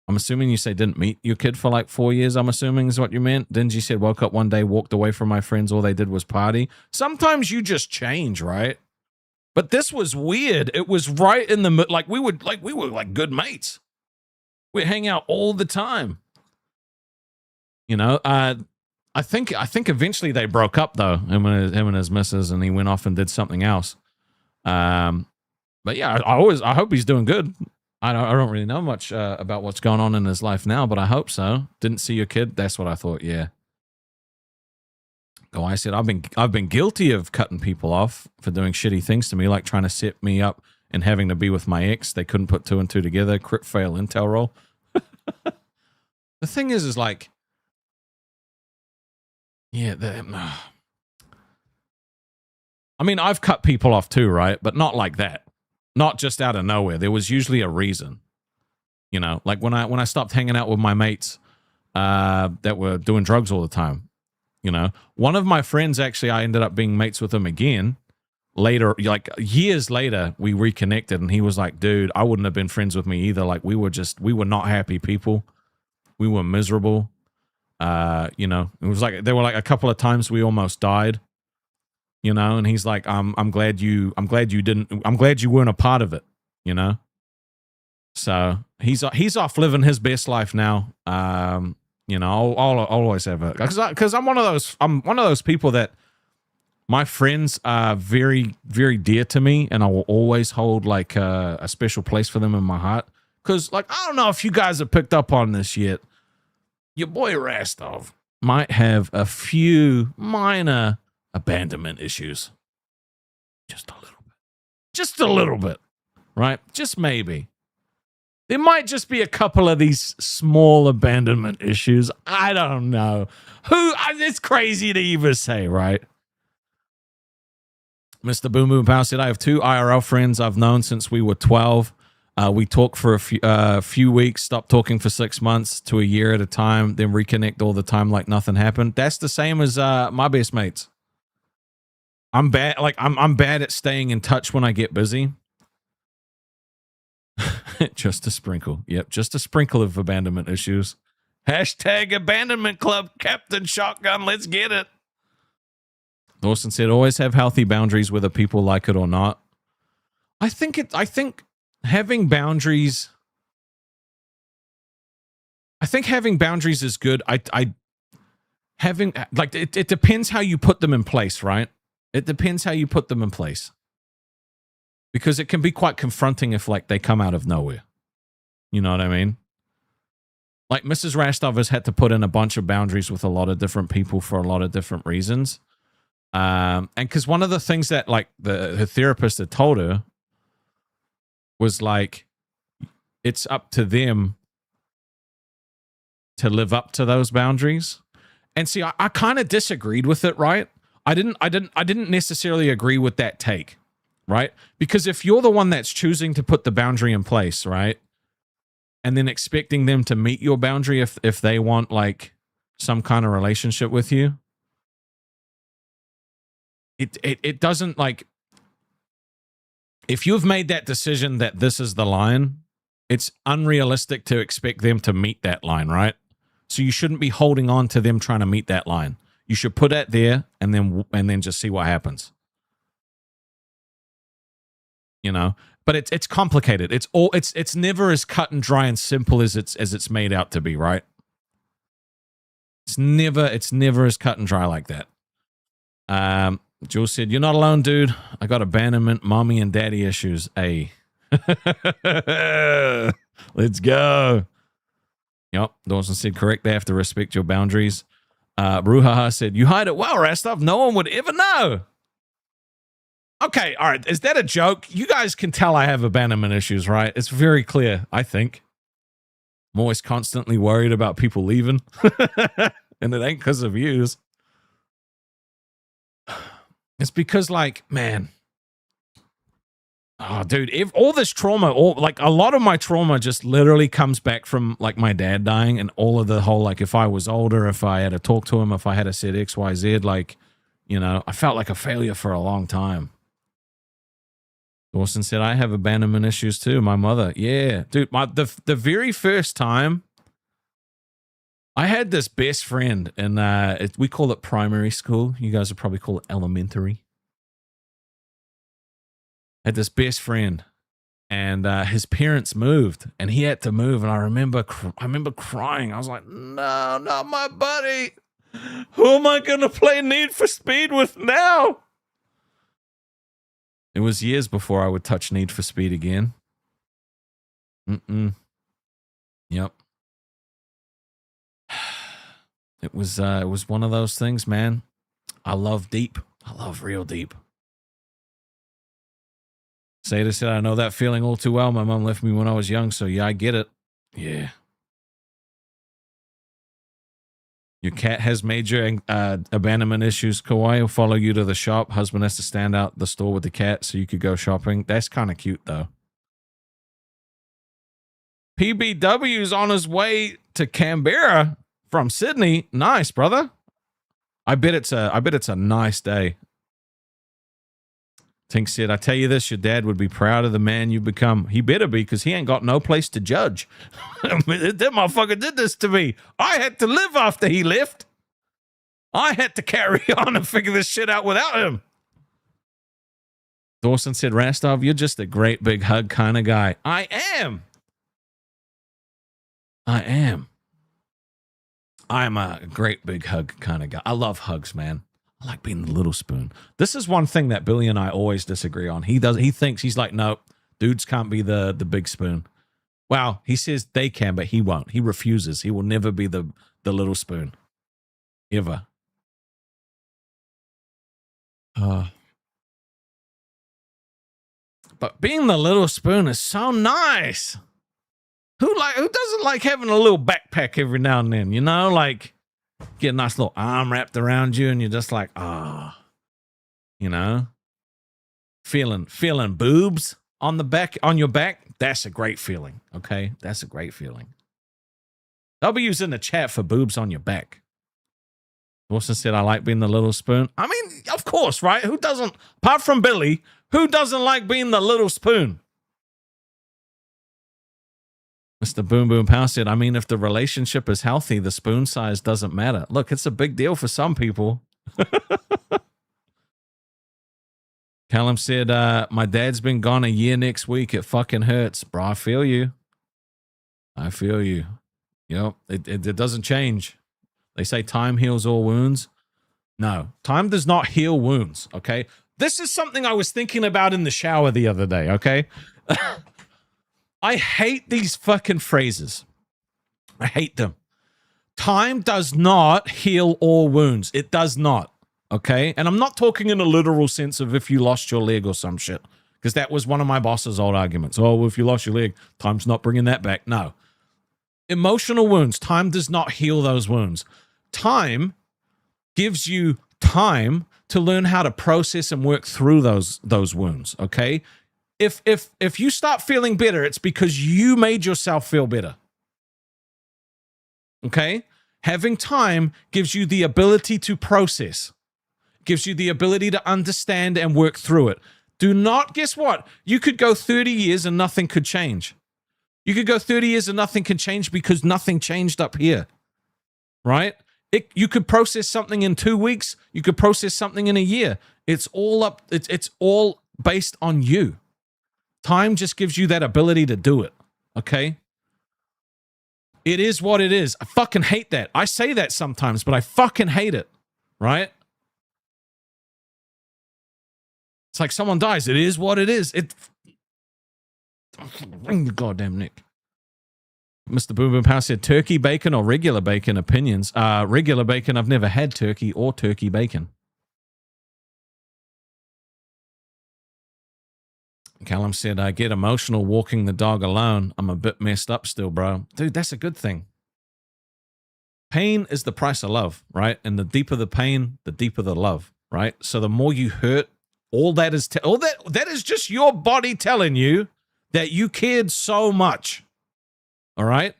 I'm assuming you say didn't meet your kid for like 4 years, I'm assuming is what you meant. Dingy said, woke up one day, walked away from my friends. All they did was party. Sometimes you just change, right? But this was weird. It was right in the, like we were like good mates. We'd hang out all the time. You know, I think eventually they broke up though, him and his missus, and he went off and did something else. But yeah, I hope he's doing good. I don't really know much about what's going on in his life now, but I hope so. Didn't see your kid? That's what I thought. Yeah. Oh, I said I've been guilty of cutting people off for doing shitty things to me, like trying to set me up and having to be with my ex. They couldn't put 2 and 2 together. Crit fail intel roll. The thing is like, yeah. I mean, I've cut people off too, right? But not like that. Not just out of nowhere. There was usually a reason, you know, like when I stopped hanging out with my mates that were doing drugs all the time, you know. One of my friends, actually, I ended up being mates with him again later, like years later, we reconnected, and he was like, dude, I wouldn't have been friends with me either. Like we were not happy people. We were miserable. You know, it was like, there were like a couple of times we almost died. You know, and he's like, I'm glad you weren't a part of it, you know? So he's off living his best life now. You know, I'll always have it. Cause I'm one of those people that my friends are very, very dear to me, and I will always hold like a special place for them in my heart. Cause like, I don't know if you guys have picked up on this yet. Your boy Rastov might have a few minor abandonment issues. Just a little bit, right? Just maybe. There might just be a couple of these small abandonment issues. I don't know. It's crazy to even say, right? Mr. Boom Boom Power said, I have 2 IRL friends I've known since we were 12. We talk for a few weeks, stop talking for 6 months to a year at a time, then reconnect all the time like nothing happened. That's the same as my best mates. I'm bad. Like I'm bad at staying in touch when I get busy. Just a sprinkle. Yep. Just a sprinkle of abandonment issues. Hashtag abandonment club, Captain Shotgun. Let's get it. Dawson said, always have healthy boundaries whether people like it or not. I think having boundaries is good. It depends how you put them in place, right? It depends how you put them in place. Because it can be quite confronting if like they come out of nowhere. You know what I mean? Like Mrs. Rastov has had to put in a bunch of boundaries with a lot of different people for a lot of different reasons. And because one of the things that like her therapist had told her was like, it's up to them to live up to those boundaries. And see, I kind of disagreed with it, right? I didn't necessarily agree with that take, right? Because if you're the one that's choosing to put the boundary in place, right? And then expecting them to meet your boundary if they want like some kind of relationship with you, it doesn't like, if you've made that decision that this is the line, it's unrealistic to expect them to meet that line, right? So you shouldn't be holding on to them trying to meet that line. You should put that there and then just see what happens. You know, but it's complicated. It's never as cut and dry and simple as it's made out to be, right? It's never as cut and dry like that. Jules said, "You're not alone, dude. I got abandonment, mommy and daddy issues. Hey, let's go." Yep. Dawson said, "Correct. They have to respect your boundaries." Bruhaha said, "You hide it well, Rastov. No one would ever know." Okay, all right. Is that a joke? You guys can tell I have abandonment issues, right? It's very clear, I think. I'm always constantly worried about people leaving. And it ain't because of yous. It's because, like, man. Oh, dude, if all this trauma, like a lot of my trauma just literally comes back from like my dad dying and all of the whole, like if I was older, if I had to talk to him, if I had to said X, Y, Z, like, you know, I felt like a failure for a long time. Dawson said, I have abandonment issues too. My mother. Yeah, dude, the very first time I had this best friend and we call it primary school. You guys would probably call it elementary. Had this best friend and his parents moved and he had to move. And I remember crying. I was like, no, not my buddy. Who am I going to play Need for Speed with now? It was years before I would touch Need for Speed again. Yep. It was one of those things, man. I love deep. I love real deep. Seda said, I know that feeling all too well. My mom left me when I was young, so yeah, I get it. Yeah. Your cat has major abandonment issues, Kawaii. Will follow you to the shop. Husband has to stand out the store with the cat so you could go shopping. That's kind of cute, though. PBW's on his way to Canberra from Sydney. Nice, brother. I bet it's a nice day. Tink said, I tell you this, your dad would be proud of the man you become. He better be, because he ain't got no place to judge. That motherfucker did this to me. I had to live after he left. I had to carry on and figure this shit out without him. Dawson said, Rastov, you're just a great big hug kind of guy. I am. I'm a great big hug kind of guy. I love hugs, man. I like being the little spoon. This is one thing that Billy and I always disagree on. He thinks, he's like, no, dudes can't be the big spoon. Well, he says they can, but he won't. He refuses. He will never be the little spoon. Ever. But being the little spoon is so nice. Who doesn't like having a little backpack every now and then, you know? Like, get a nice little arm wrapped around you and you're just like, you know, feeling boobs on your back. That's a great feeling. Okay. That's a great feeling. W's in the chat for boobs on your back. Wilson said, I like being the little spoon. I mean, of course, right? Who doesn't, apart from Billy, who doesn't like being the little spoon? Mr. Boom Boom Power said, I mean, if the relationship is healthy, the spoon size doesn't matter. Look, it's a big deal for some people. Callum said, my dad's been gone a year next week. It fucking hurts. Bro, I feel you. I feel you. Yep, it doesn't change. They say time heals all wounds. No, time does not heal wounds, okay? This is something I was thinking about in the shower the other day, okay? I hate these fucking phrases. I hate them. Time does not heal all wounds. It does not, okay? And I'm not talking in a literal sense of if you lost your leg or some shit, because that was one of my boss's old arguments. Oh, well, if you lost your leg, time's not bringing that back. No. Emotional wounds, time does not heal those wounds. Time gives you time to learn how to process and work through those wounds, okay? If you start feeling better, it's because you made yourself feel better. Okay? Having time gives you the ability to process, gives you the ability to understand and work through it. Do not, guess what? You could go 30 years and nothing could change. You could go 30 years and nothing can change because nothing changed up here. Right? You could process something in 2 weeks. You could process something in a year. It's all based on you. Time just gives you that ability to do it, okay? It is what it is. I fucking hate that. I say that sometimes, but I fucking hate it, right? It's like someone dies. It is what it is. Goddamn Nick. Mr. Boom Boom Power said, turkey bacon or regular bacon opinions. Regular bacon, I've never had turkey or turkey bacon. Callum said, I get emotional walking the dog alone. I'm a bit messed up still, bro. Dude, that's a good thing. Pain is the price of love, right? And the deeper the pain, the deeper the love, right? So the more you hurt, all that is that is just your body telling you that you cared so much. All right?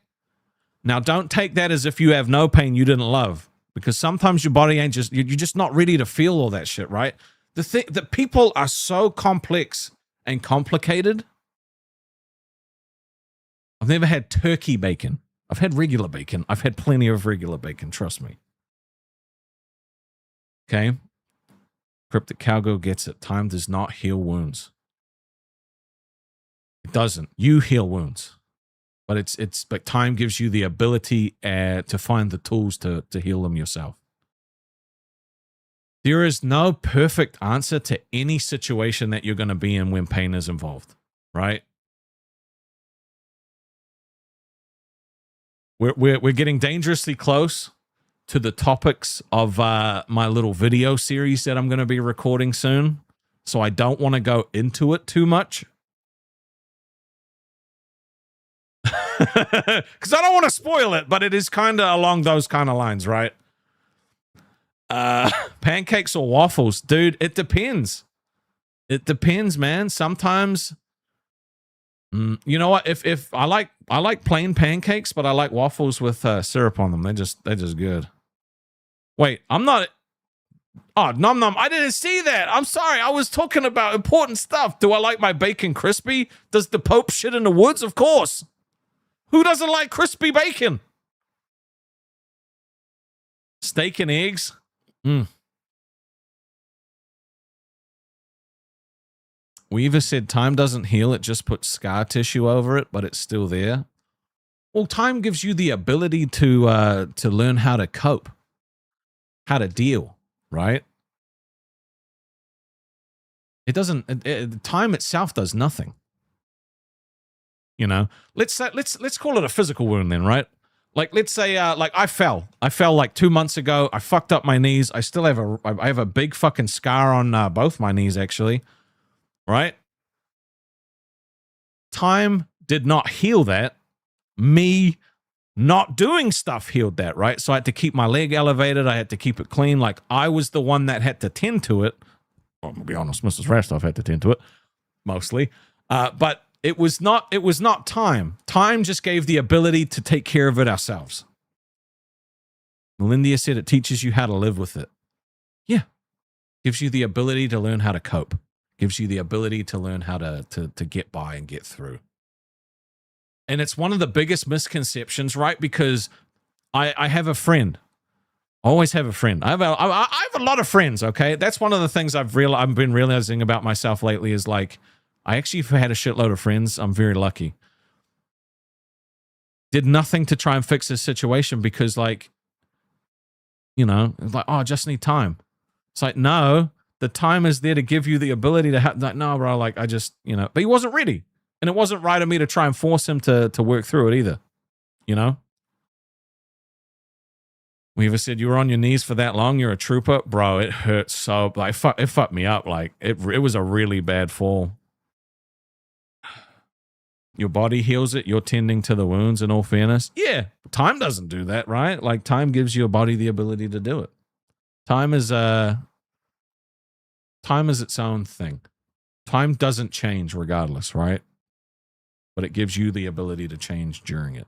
Now, don't take that as if you have no pain you didn't love, because sometimes your body ain't just, you're just not ready to feel all that shit, right? The thing that people are so complex and complicated. I've never had turkey bacon. I've had regular bacon. I've had plenty of regular bacon, trust me. Okay? Cryptic Cowgirl gets it. Time does not heal wounds. It doesn't. You heal wounds. But but time gives you the ability to find the tools to heal them yourself. There is no perfect answer to any situation that you're going to be in when pain is involved, right? We're getting dangerously close to the topics of my little video series that I'm going to be recording soon, so I don't want to go into it too much. Because I don't want to spoil it, but it is kind of along those kind of lines, right? Pancakes or waffles, dude, it depends. It depends, man. Sometimes, you know what? If I like plain pancakes, but I like waffles with syrup on them. They're just good. Wait, I'm not. Oh, nom nom. I didn't see that. I'm sorry. I was talking about important stuff. Do I like my bacon crispy? Does the Pope shit in the woods? Of course. Who doesn't like crispy bacon? Steak and eggs. Weaver said time doesn't heal, it just puts scar tissue over it, but it's still there. Well, time gives you the ability to learn how to cope, how to deal, right? It doesn't. Time itself does nothing. You know, let's call it a physical wound then, right? Like, let's say, like I fell like 2 months ago. I fucked up my knees. I still have I have a big fucking scar on both my knees, actually. Right? Time did not heal that. Me not doing stuff healed that, right? So I had to keep my leg elevated. I had to keep it clean. Like, I was the one that had to tend to it. Well, to be honest, Mrs. Rastov had to tend to it, mostly. But it was not time. Time just gave the ability to take care of it ourselves. Melinda said it teaches you how to live with it. Yeah. Gives you the ability to learn how to cope. Gives you the ability to learn how to get by and get through. And it's one of the biggest misconceptions, right? Because I have a friend. I always have a friend. I have a lot of friends, okay? That's one of the things I've been realizing about myself lately is like, I actually had a shitload of friends. I'm very lucky. Did nothing to try and fix this situation because, like, you know, like, oh, I just need time. It's like, no, the time is there to give you the ability to have, like, no, bro, like, I just, you know, but he wasn't ready. And it wasn't right of me to try and force him to work through it either, you know? Weaver said, you were on your knees for that long? You're a trooper? Bro, it hurt so, like, it fucked me up. Like, it was a really bad fall. Your body heals it. You're tending to the wounds, in all fairness. Yeah, time doesn't do that, right? Like, time gives your body the ability to do it. Time is its own thing. Time doesn't change regardless, right? But it gives you the ability to change during it.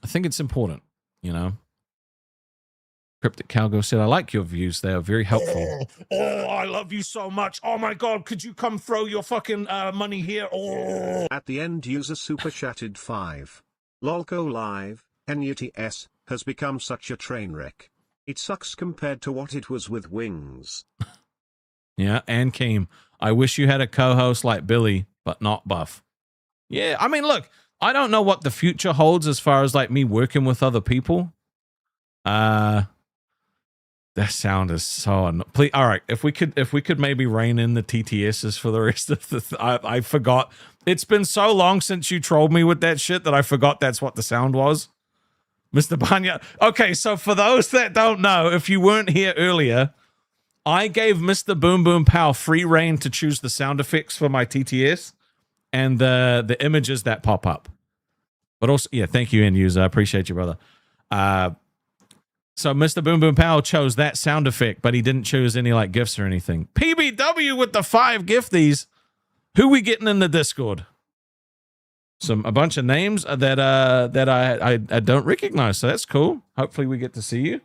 I think it's important, you know? Cryptic Cowgirl said, I like your views. They are very helpful. Oh, I love you so much. Oh my God, could you come throw your fucking money here? Oh. At the end user super chatted 5. Lolco Live, NUTS, has become such a train wreck. It sucks compared to what it was with Wings. Yeah, and Keem, I wish you had a co-host like Billy, but not Buff. Yeah, I mean, look, I don't know what the future holds as far as like me working with other people. That sound is so please, all right, if we could maybe rein in the TTSs for the rest of the I forgot. It's been so long since you trolled me with that shit that I forgot that's what the sound was. Mr. Banya. Okay, so for those that don't know, if you weren't here earlier, I gave Mr. Boom Boom Pow free reign to choose the sound effects for my TTS and the images that pop up. But also, yeah, thank you, end user. I appreciate you, brother. So Mr. Boom Boom Pow chose that sound effect, but he didn't choose any like gifts or anything. PBW with the 5 gifties. Who we getting in the Discord? A bunch of names that I don't recognize. So that's cool. Hopefully we get to see you.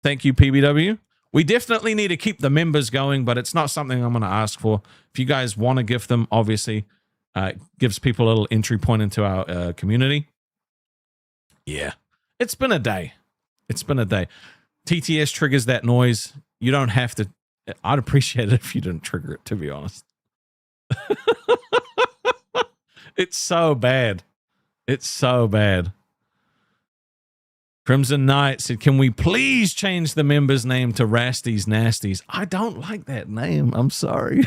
Thank you, PBW. We definitely need to keep the members going, but it's not something I'm going to ask for. If you guys want to gift them, obviously, gives people a little entry point into our community. Yeah, it's been a day. It's been a day. TTS triggers that noise. You don't have to. I'd appreciate it if you didn't trigger it, to be honest. It's so bad. It's so bad. Crimson Knight said, can we please change the member's name to Rasty's Nasties? I don't like that name. I'm sorry.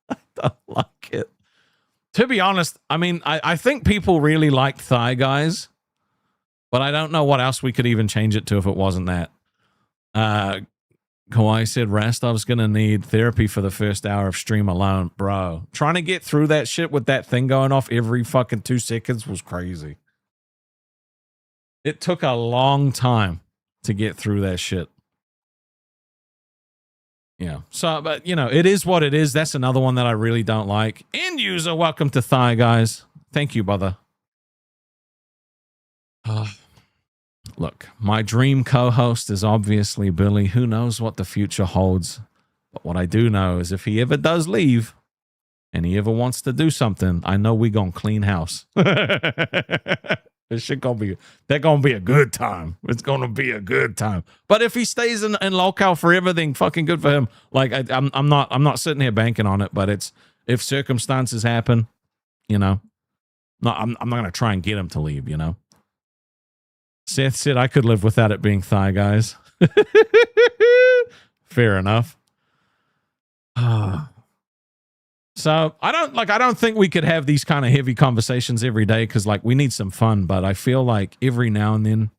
I don't like it. To be honest, I mean, I think people really liked Thigh Guys, but I don't know what else we could even change it to if it wasn't that. Kawaii said, Rastov's going to need therapy for the first hour of stream alone. Bro, trying to get through that shit with that thing going off every fucking 2 seconds was crazy. It took a long time to get through that shit. Yeah. So, but, you know, it is what it is. That's another one that I really don't like. End user, welcome to Thigh Guys. Thank you, brother. Look, my dream co-host is obviously Billy. Who knows what the future holds? But what I do know is if he ever does leave and he ever wants to do something, I know we gonna clean house. This shit gonna be a good time. It's gonna be a good time. But if he stays in locale forever, then fucking good for him. Like I'm not sitting here banking on it, but it's if circumstances happen, you know. No, I'm not gonna try and get him to leave, you know. Seth said I could live without it being Thigh Guys. Fair enough. So I don't think we could have these kind of heavy conversations every day because like we need some fun, but I feel like every now and then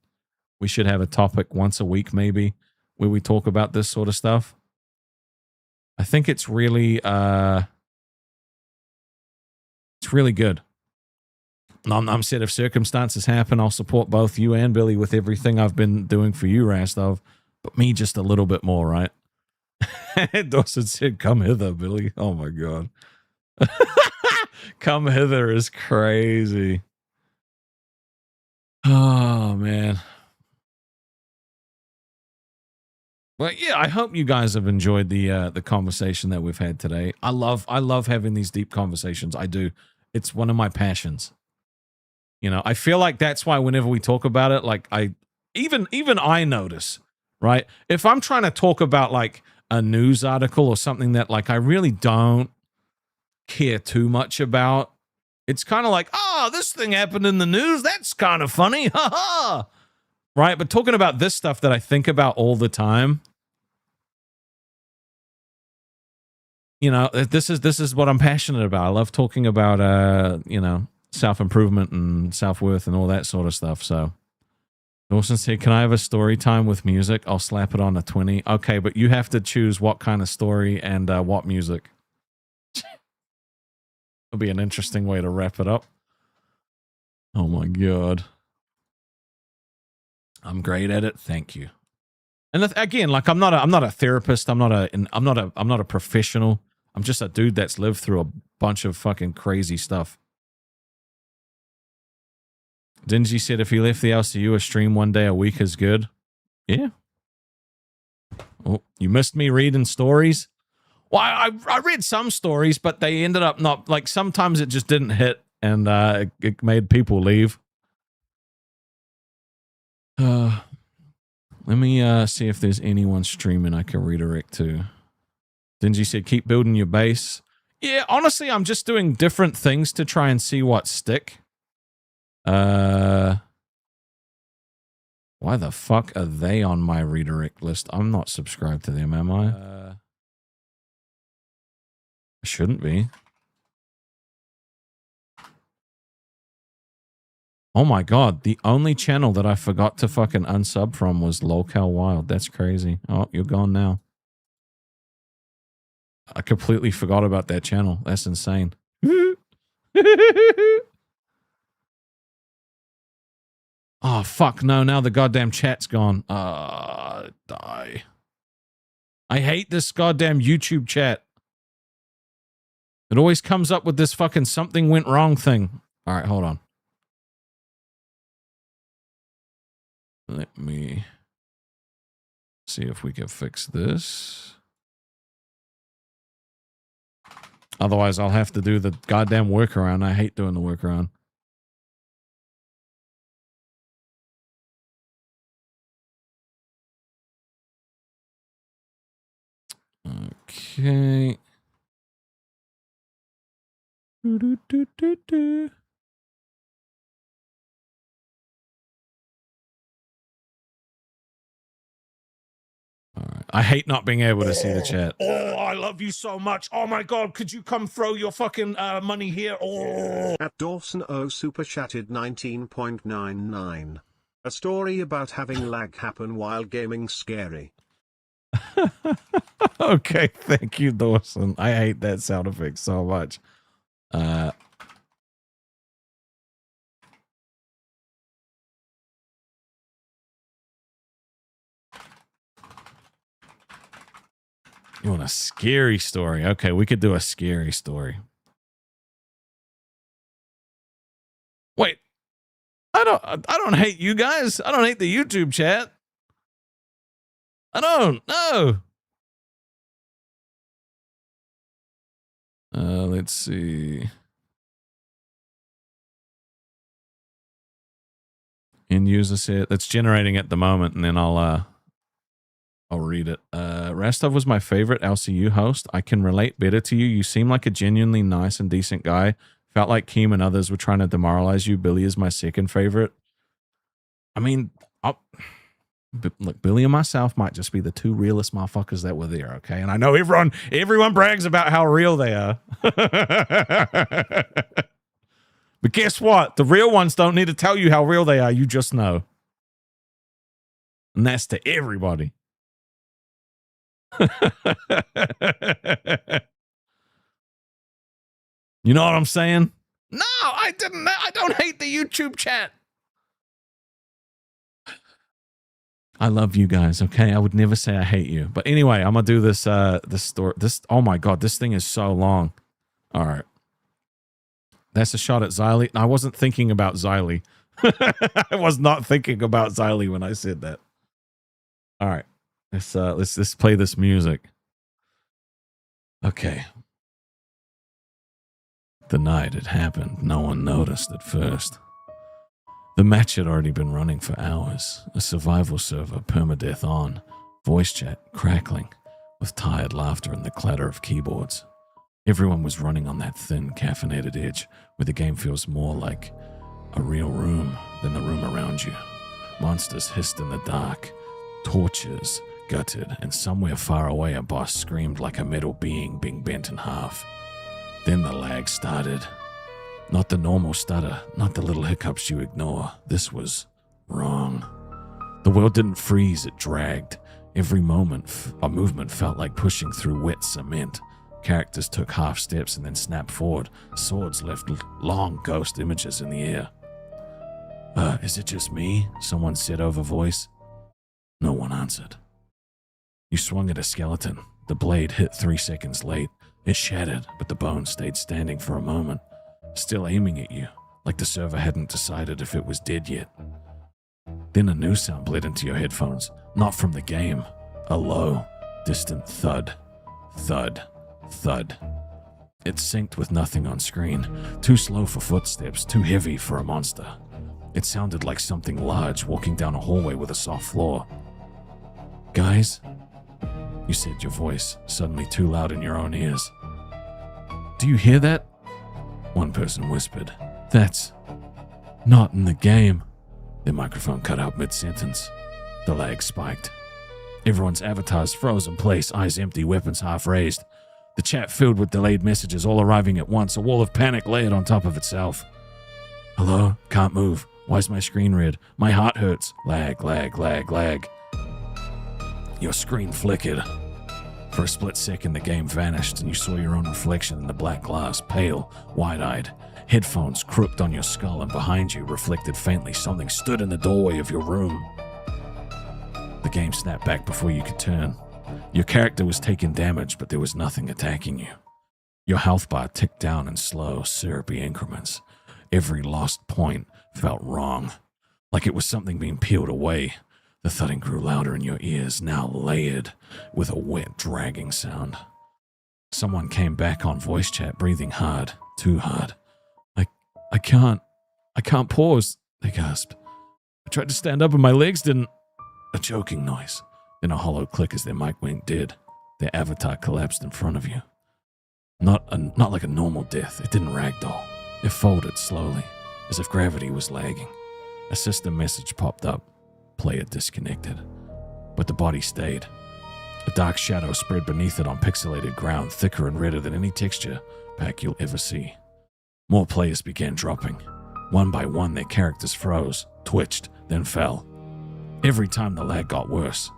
we should have a topic once a week maybe where we talk about this sort of stuff. I think it's really good. I'm said if circumstances happen, I'll support both you and Billy with everything I've been doing for you, Rastov, but me just a little bit more, right? Dawson said, come hither, Billy. Oh my God. Come hither is crazy. Oh man. Well, yeah, I hope you guys have enjoyed the conversation that we've had today. I love having these deep conversations. I do. It's one of my passions. You know, I feel like that's why whenever we talk about it, like even I notice, right? If I'm trying to talk about like a news article or something that like I really don't care too much about, it's kind of like, oh, this thing happened in the news. That's kind of funny. Ha ha. Right? But talking about this stuff that I think about all the time, you know, this is what I'm passionate about. I love talking about, you know, self-improvement and self-worth and all that sort of stuff. So Dawson said, can I have a story time with music? I'll slap it on a 20. Okay, but you have to choose what kind of story and what music. It'll be an interesting way to wrap it up. Oh my God. I'm great at it. Thank you. And again, like I'm not a therapist. I'm not a professional. I'm just a dude that's lived through a bunch of fucking crazy stuff. Dingy said if he left the LCU, a stream one day a week is good. Yeah. Oh, you missed me reading stories? Well, I read some stories, but they ended up not, like, sometimes it just didn't hit, and it made people leave. Let me see if there's anyone streaming I can redirect to. Dingy said, keep building your base. Yeah, honestly, I'm just doing different things to try and see what stick. Why the fuck are they on my redirect list? I'm not subscribed to them, am I? I shouldn't be. Oh my God, the only channel that I forgot to fucking unsub from was Locale Wild. That's crazy. Oh, you're gone now. I completely forgot about that channel. That's insane. Oh, fuck. No, now the goddamn chat's gone. Die. I hate this goddamn YouTube chat. It always comes up with this fucking something went wrong thing. All right, hold on. Let me see if we can fix this. Otherwise, I'll have to do the goddamn workaround. I hate doing the workaround. Okay. All right. I hate not being able to see the chat. Oh, I love you so much. Oh my God, could you come throw your fucking money here? Oh. At Dawson O super chatted 19.99. A story about having lag happen while gaming scary. Okay, thank you, Dawson. I hate that sound effect so much. You want a scary story? Okay, we could do a scary story. Wait, I don't hate you guys. I don't hate the YouTube chat. I don't. No. Let's see. End user set. That's generating at the moment, and then I'll read it. Rastov was my favorite LCU host. I can relate better to you. You seem like a genuinely nice and decent guy. Felt like Keem and others were trying to demoralize you. Billy is my second favorite. I mean, look, Billy and myself might just be the two realest motherfuckers that were there, okay? And I know everyone brags about how real they are. But guess what? The real ones don't need to tell you how real they are. You just know. And that's to everybody. You know what I'm saying? No, I didn't. I don't hate the YouTube chat. I love you guys, okay? I would never say I hate you. But anyway, I'm gonna do this this story. Oh my god, this thing is so long. All right. That's a shot at Xylee. I wasn't thinking about Xylee. I was not thinking about Xylee when I said that. All right. Let's play this music. Okay. The night it happened, no one noticed at first. The match had already been running for hours. A survival server, permadeath on, voice chat crackling, with tired laughter and the clatter of keyboards. Everyone was running on that thin, caffeinated edge, where the game feels more like a real room than the room around you. Monsters hissed in the dark, torches gutted, and somewhere far away a boss screamed like a metal being being bent in half. Then the lag started. Not the normal stutter, not the little hiccups you ignore. This was wrong. The world didn't freeze, it dragged. Every moment, a movement felt like pushing through wet cement. Characters took half steps and then snapped forward. Swords left long ghost images in the air. Is it just me? Someone said over voice. No one answered. You swung at a skeleton. The blade hit 3 seconds late. It shattered, but the bone stayed standing for a moment, still aiming at you, like the server hadn't decided if it was dead yet. Then a new sound bled into your headphones, not from the game. A low, distant thud. Thud. Thud. It synced with nothing on screen. Too slow for footsteps, too heavy for a monster. It sounded like something large walking down a hallway with a soft floor. Guys? You said, your voice suddenly too loud in your own ears. Do you hear that? One person whispered. That's not in the game. Their microphone cut out mid-sentence. The lag spiked. Everyone's avatars froze in place, eyes empty, weapons half raised. The chat filled with delayed messages, all arriving at once, a wall of panic layered on top of itself. Hello? Can't move. Why's my screen red? My heart hurts. Lag, lag, lag, lag. Your screen flickered. For a split second, the game vanished and you saw your own reflection in the black glass, pale, wide-eyed, headphones crooked on your skull, and behind you, reflected faintly, something stood in the doorway of your room. The game snapped back before you could turn. Your character was taking damage, but there was nothing attacking you. Your health bar ticked down in slow, syrupy increments. Every lost point felt wrong, like it was something being peeled away. The thudding grew louder in your ears, now layered with a wet, dragging sound. Someone came back on voice chat, breathing hard, too hard. I can't pause, they gasped. I tried to stand up and my legs didn't. A choking noise, then a hollow click as their mic went dead. Their avatar collapsed in front of you. Not like a normal death. It didn't ragdoll. It folded slowly, as if gravity was lagging. A system message popped up. Player disconnected. But the body stayed. A dark shadow spread beneath it on pixelated ground, thicker and redder than any texture pack you'll ever see. More players began dropping. One by one, their characters froze, twitched, then fell. Every time the lag got worse,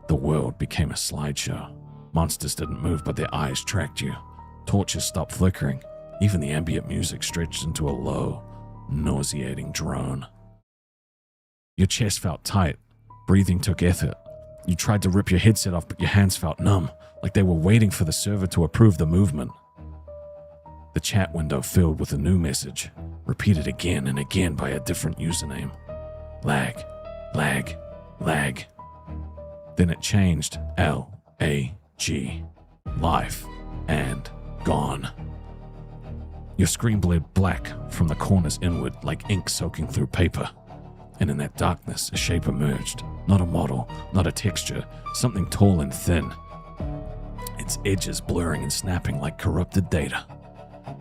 the world became a slideshow. Monsters didn't move, but their eyes tracked you. Torches stopped flickering. Even the ambient music stretched into a low, nauseating drone. Your chest felt tight. Breathing took effort. You tried to rip your headset off, but your hands felt numb, like they were waiting for the server to approve the movement. The chat window filled with a new message, repeated again and again by a different username. Lag, lag, lag. Then it changed. L-A-G. Life and gone. Your screen bled black from the corners inward, like ink soaking through paper. And in that darkness, a shape emerged. Not a model, not a texture, something tall and thin. Its edges blurring and snapping like corrupted data.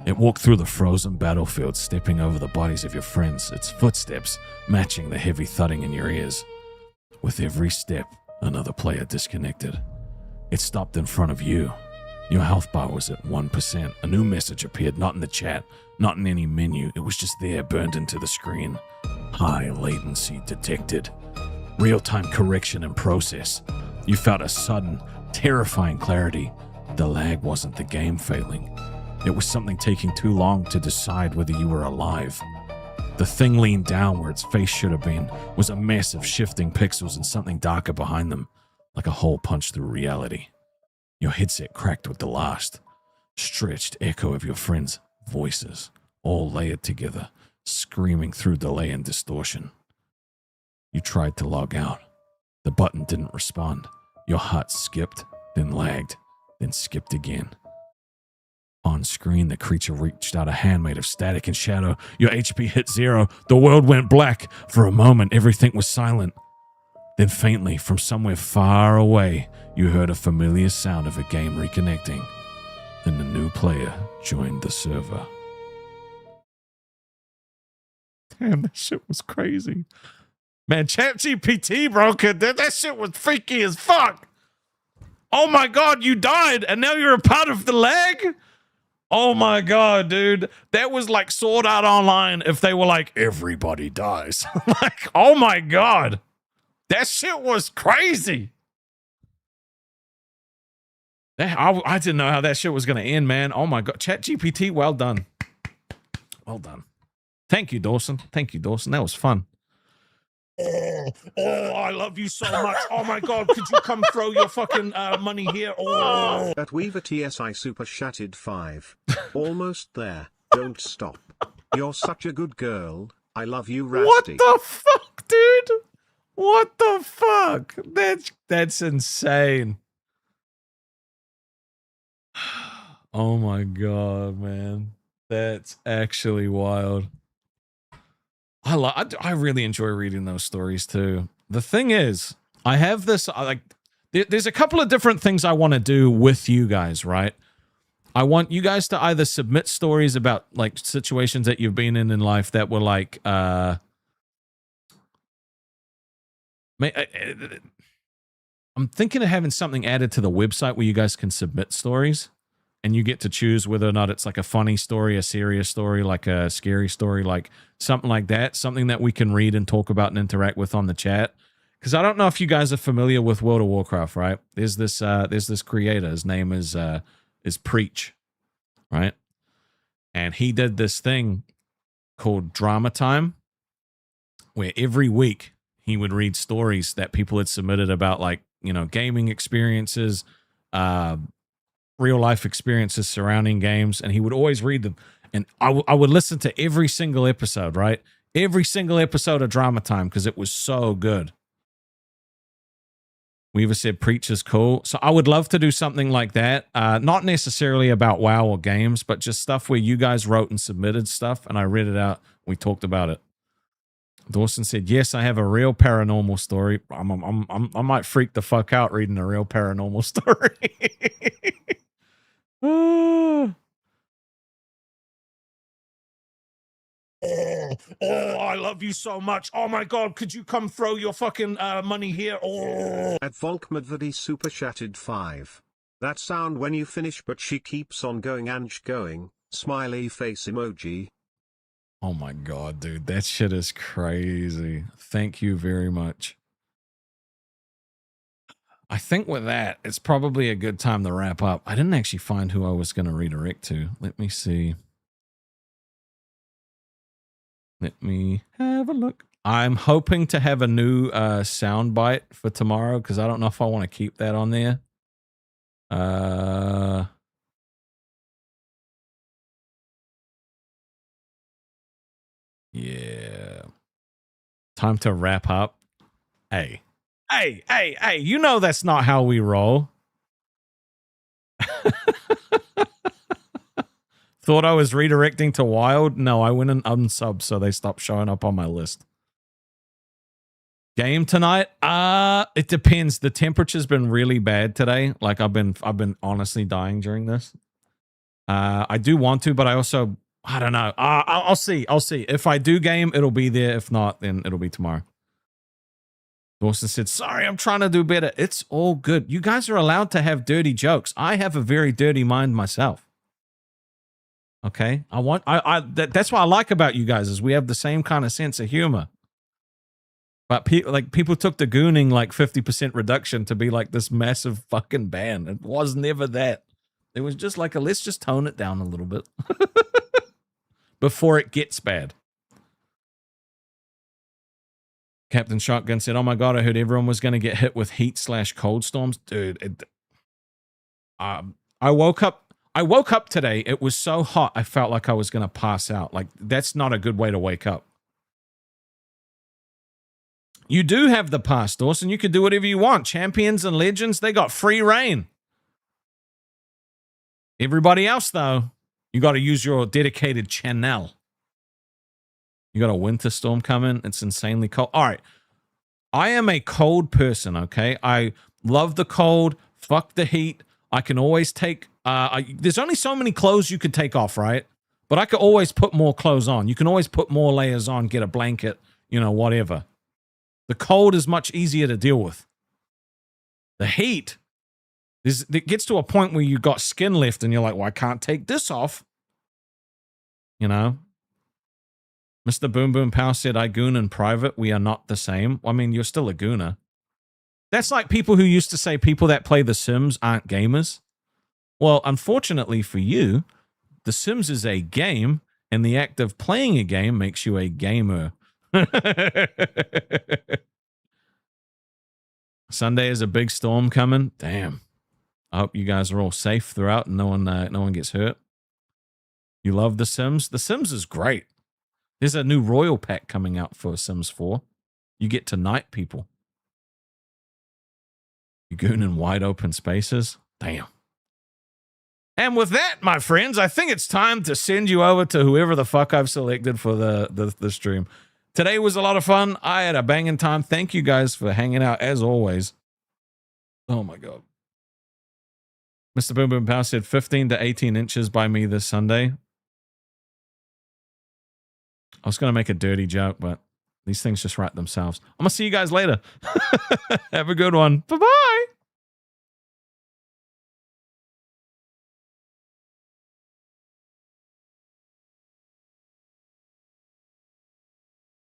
It walked through the frozen battlefield, stepping over the bodies of your friends, its footsteps matching the heavy thudding in your ears. With every step, another player disconnected. It stopped in front of you. Your health bar was at 1%. A new message appeared, not in the chat, not in any menu. It was just there, burned into the screen. High latency detected. Real-time correction in process. You felt a sudden, terrifying clarity. The lag wasn't the game failing. It was something taking too long to decide whether you were alive. The thing leaned down where its face should have been, was a mess of shifting pixels and something darker behind them, like a hole punched through reality. Your headset cracked with the last, stretched echo of your friends' voices, all layered together, screaming through delay and distortion. You tried to log out. The button didn't respond. Your heart skipped, then lagged, then skipped again. On screen, the creature reached out a hand made of static and shadow. Your HP hit 0. The world went black. For a moment, everything was silent. Then faintly, from somewhere far away, you heard a familiar sound of a game reconnecting. Then the new player joined the server. Damn, that shit was crazy. Man, ChatGPT, bro, that shit was freaky as fuck. Oh my God, you died and now you're a part of the lag? Oh my God, dude. That was like Sword Art Online if they were like, everybody dies. Like, oh my God. That shit was crazy. I didn't know how that shit was going to end, man. Oh my God. ChatGPT, well done. Well done. Thank you, Dawson. Thank you, Dawson. That was fun. Oh, I love you so much. Oh my God, could you come throw your fucking money here? Oh. At Weaver TSI Super Shattered 5. Almost there. Don't stop. You're such a good girl. I love you, Rasty. What the fuck, dude? What the fuck? That's insane. Oh my God, man. That's actually wild. I really enjoy reading those stories too. The thing is, I have this, there's a couple of different things I want to do with you guys, right? I want you guys to either submit stories about like situations that you've been in life that were like, I'm thinking of having something added to the website where you guys can submit stories and you get to choose whether or not it's like a funny story, a serious story, like a scary story, like something like that, something that we can read and talk about and interact with on the chat. because I don't know if you guys are familiar with World of Warcraft, right? There's this creator. His name is Preach, right? And he did this thing called Drama Time, where every week he would read stories that people had submitted about, like, you know, gaming experiences, real life experiences surrounding games, and he would always read them. And I would listen to every single episode, right? Every single episode of Drama Time, because it was so good. Weaver said Preach is cool. So I would love to do something like that. Not necessarily about WoW or games, but just stuff where you guys wrote and submitted stuff, and I read it out. We talked about it. Dawson said, yes, I have a real paranormal story. I might freak the fuck out reading a real paranormal story. I love you so much. Oh my god, could you come throw your fucking money here? At Volkmadvadi super chatted 5. That sound when you finish, but she keeps on going and going. Smiley face emoji. Oh my god, dude, that shit is crazy. Thank you very much. I think with that, it's probably a good time to wrap up. I didn't actually find who I was going to redirect to. Let me see. Let me have a look. I'm hoping to have a new soundbite for tomorrow, because I don't know if I want to keep that on there. Yeah. Time to wrap up. Hey, you know that's not how we roll. Thought I was redirecting to Wild? No, I went and unsubbed, so they stopped showing up on my list. Game tonight? It depends. The temperature's been really bad today. Like I've been honestly dying during this. I do want to, but I also, I don't know. I'll see. If I do game, it'll be there. If not, then it'll be tomorrow. Dawson said, sorry, I'm trying to do better. It's all good. You guys are allowed to have dirty jokes. I have a very dirty mind myself. Okay, that's what I like about you guys, is we have the same kind of sense of humor. But people took the gooning like 50% reduction to be like this massive fucking ban. It was never that. It was just like let's just tone it down a little bit before it gets bad. Captain Shotgun said, oh my god, I heard everyone was going to get hit with heat/cold storms. Dude, I woke up today. It was so hot, I felt like I was going to pass out. Like, that's not a good way to wake up. You do have the pass, Dawson. You can do whatever you want. Champions and legends, they got free reign. Everybody else, though, you got to use your dedicated channel. You got a winter storm coming. It's insanely cold. All right. I am a cold person, okay? I love the cold. Fuck the heat. I can always take... there's only so many clothes you could take off, right? But I could always put more clothes on. You can always put more layers on, get a blanket, you know, whatever. The cold is much easier to deal with. The heat, it gets to a point where you got skin left and you're like, well, I can't take this off. You know? Mr. Boom Boom Pow said, I goon in private. We are not the same. I mean, you're still a gooner. That's like people who used to say people that play The Sims aren't gamers. Well, unfortunately for you, The Sims is a game, and the act of playing a game makes you a gamer. Sunday is a big storm coming. Damn. I hope you guys are all safe throughout and no one gets hurt. You love The Sims? The Sims is great. There's a new Royal Pack coming out for Sims 4. You get to knight people. You goon in wide open spaces. Damn. And with that, my friends, I think it's time to send you over to whoever the fuck I've selected for the stream. Today was a lot of fun. I had a banging time. Thank you guys for hanging out as always. Oh my God. Mr. Boom Boom Power said 15 to 18 inches by me this Sunday. I was going to make a dirty joke, but these things just write themselves. I'm going to see you guys later. Have a good one. Bye-bye.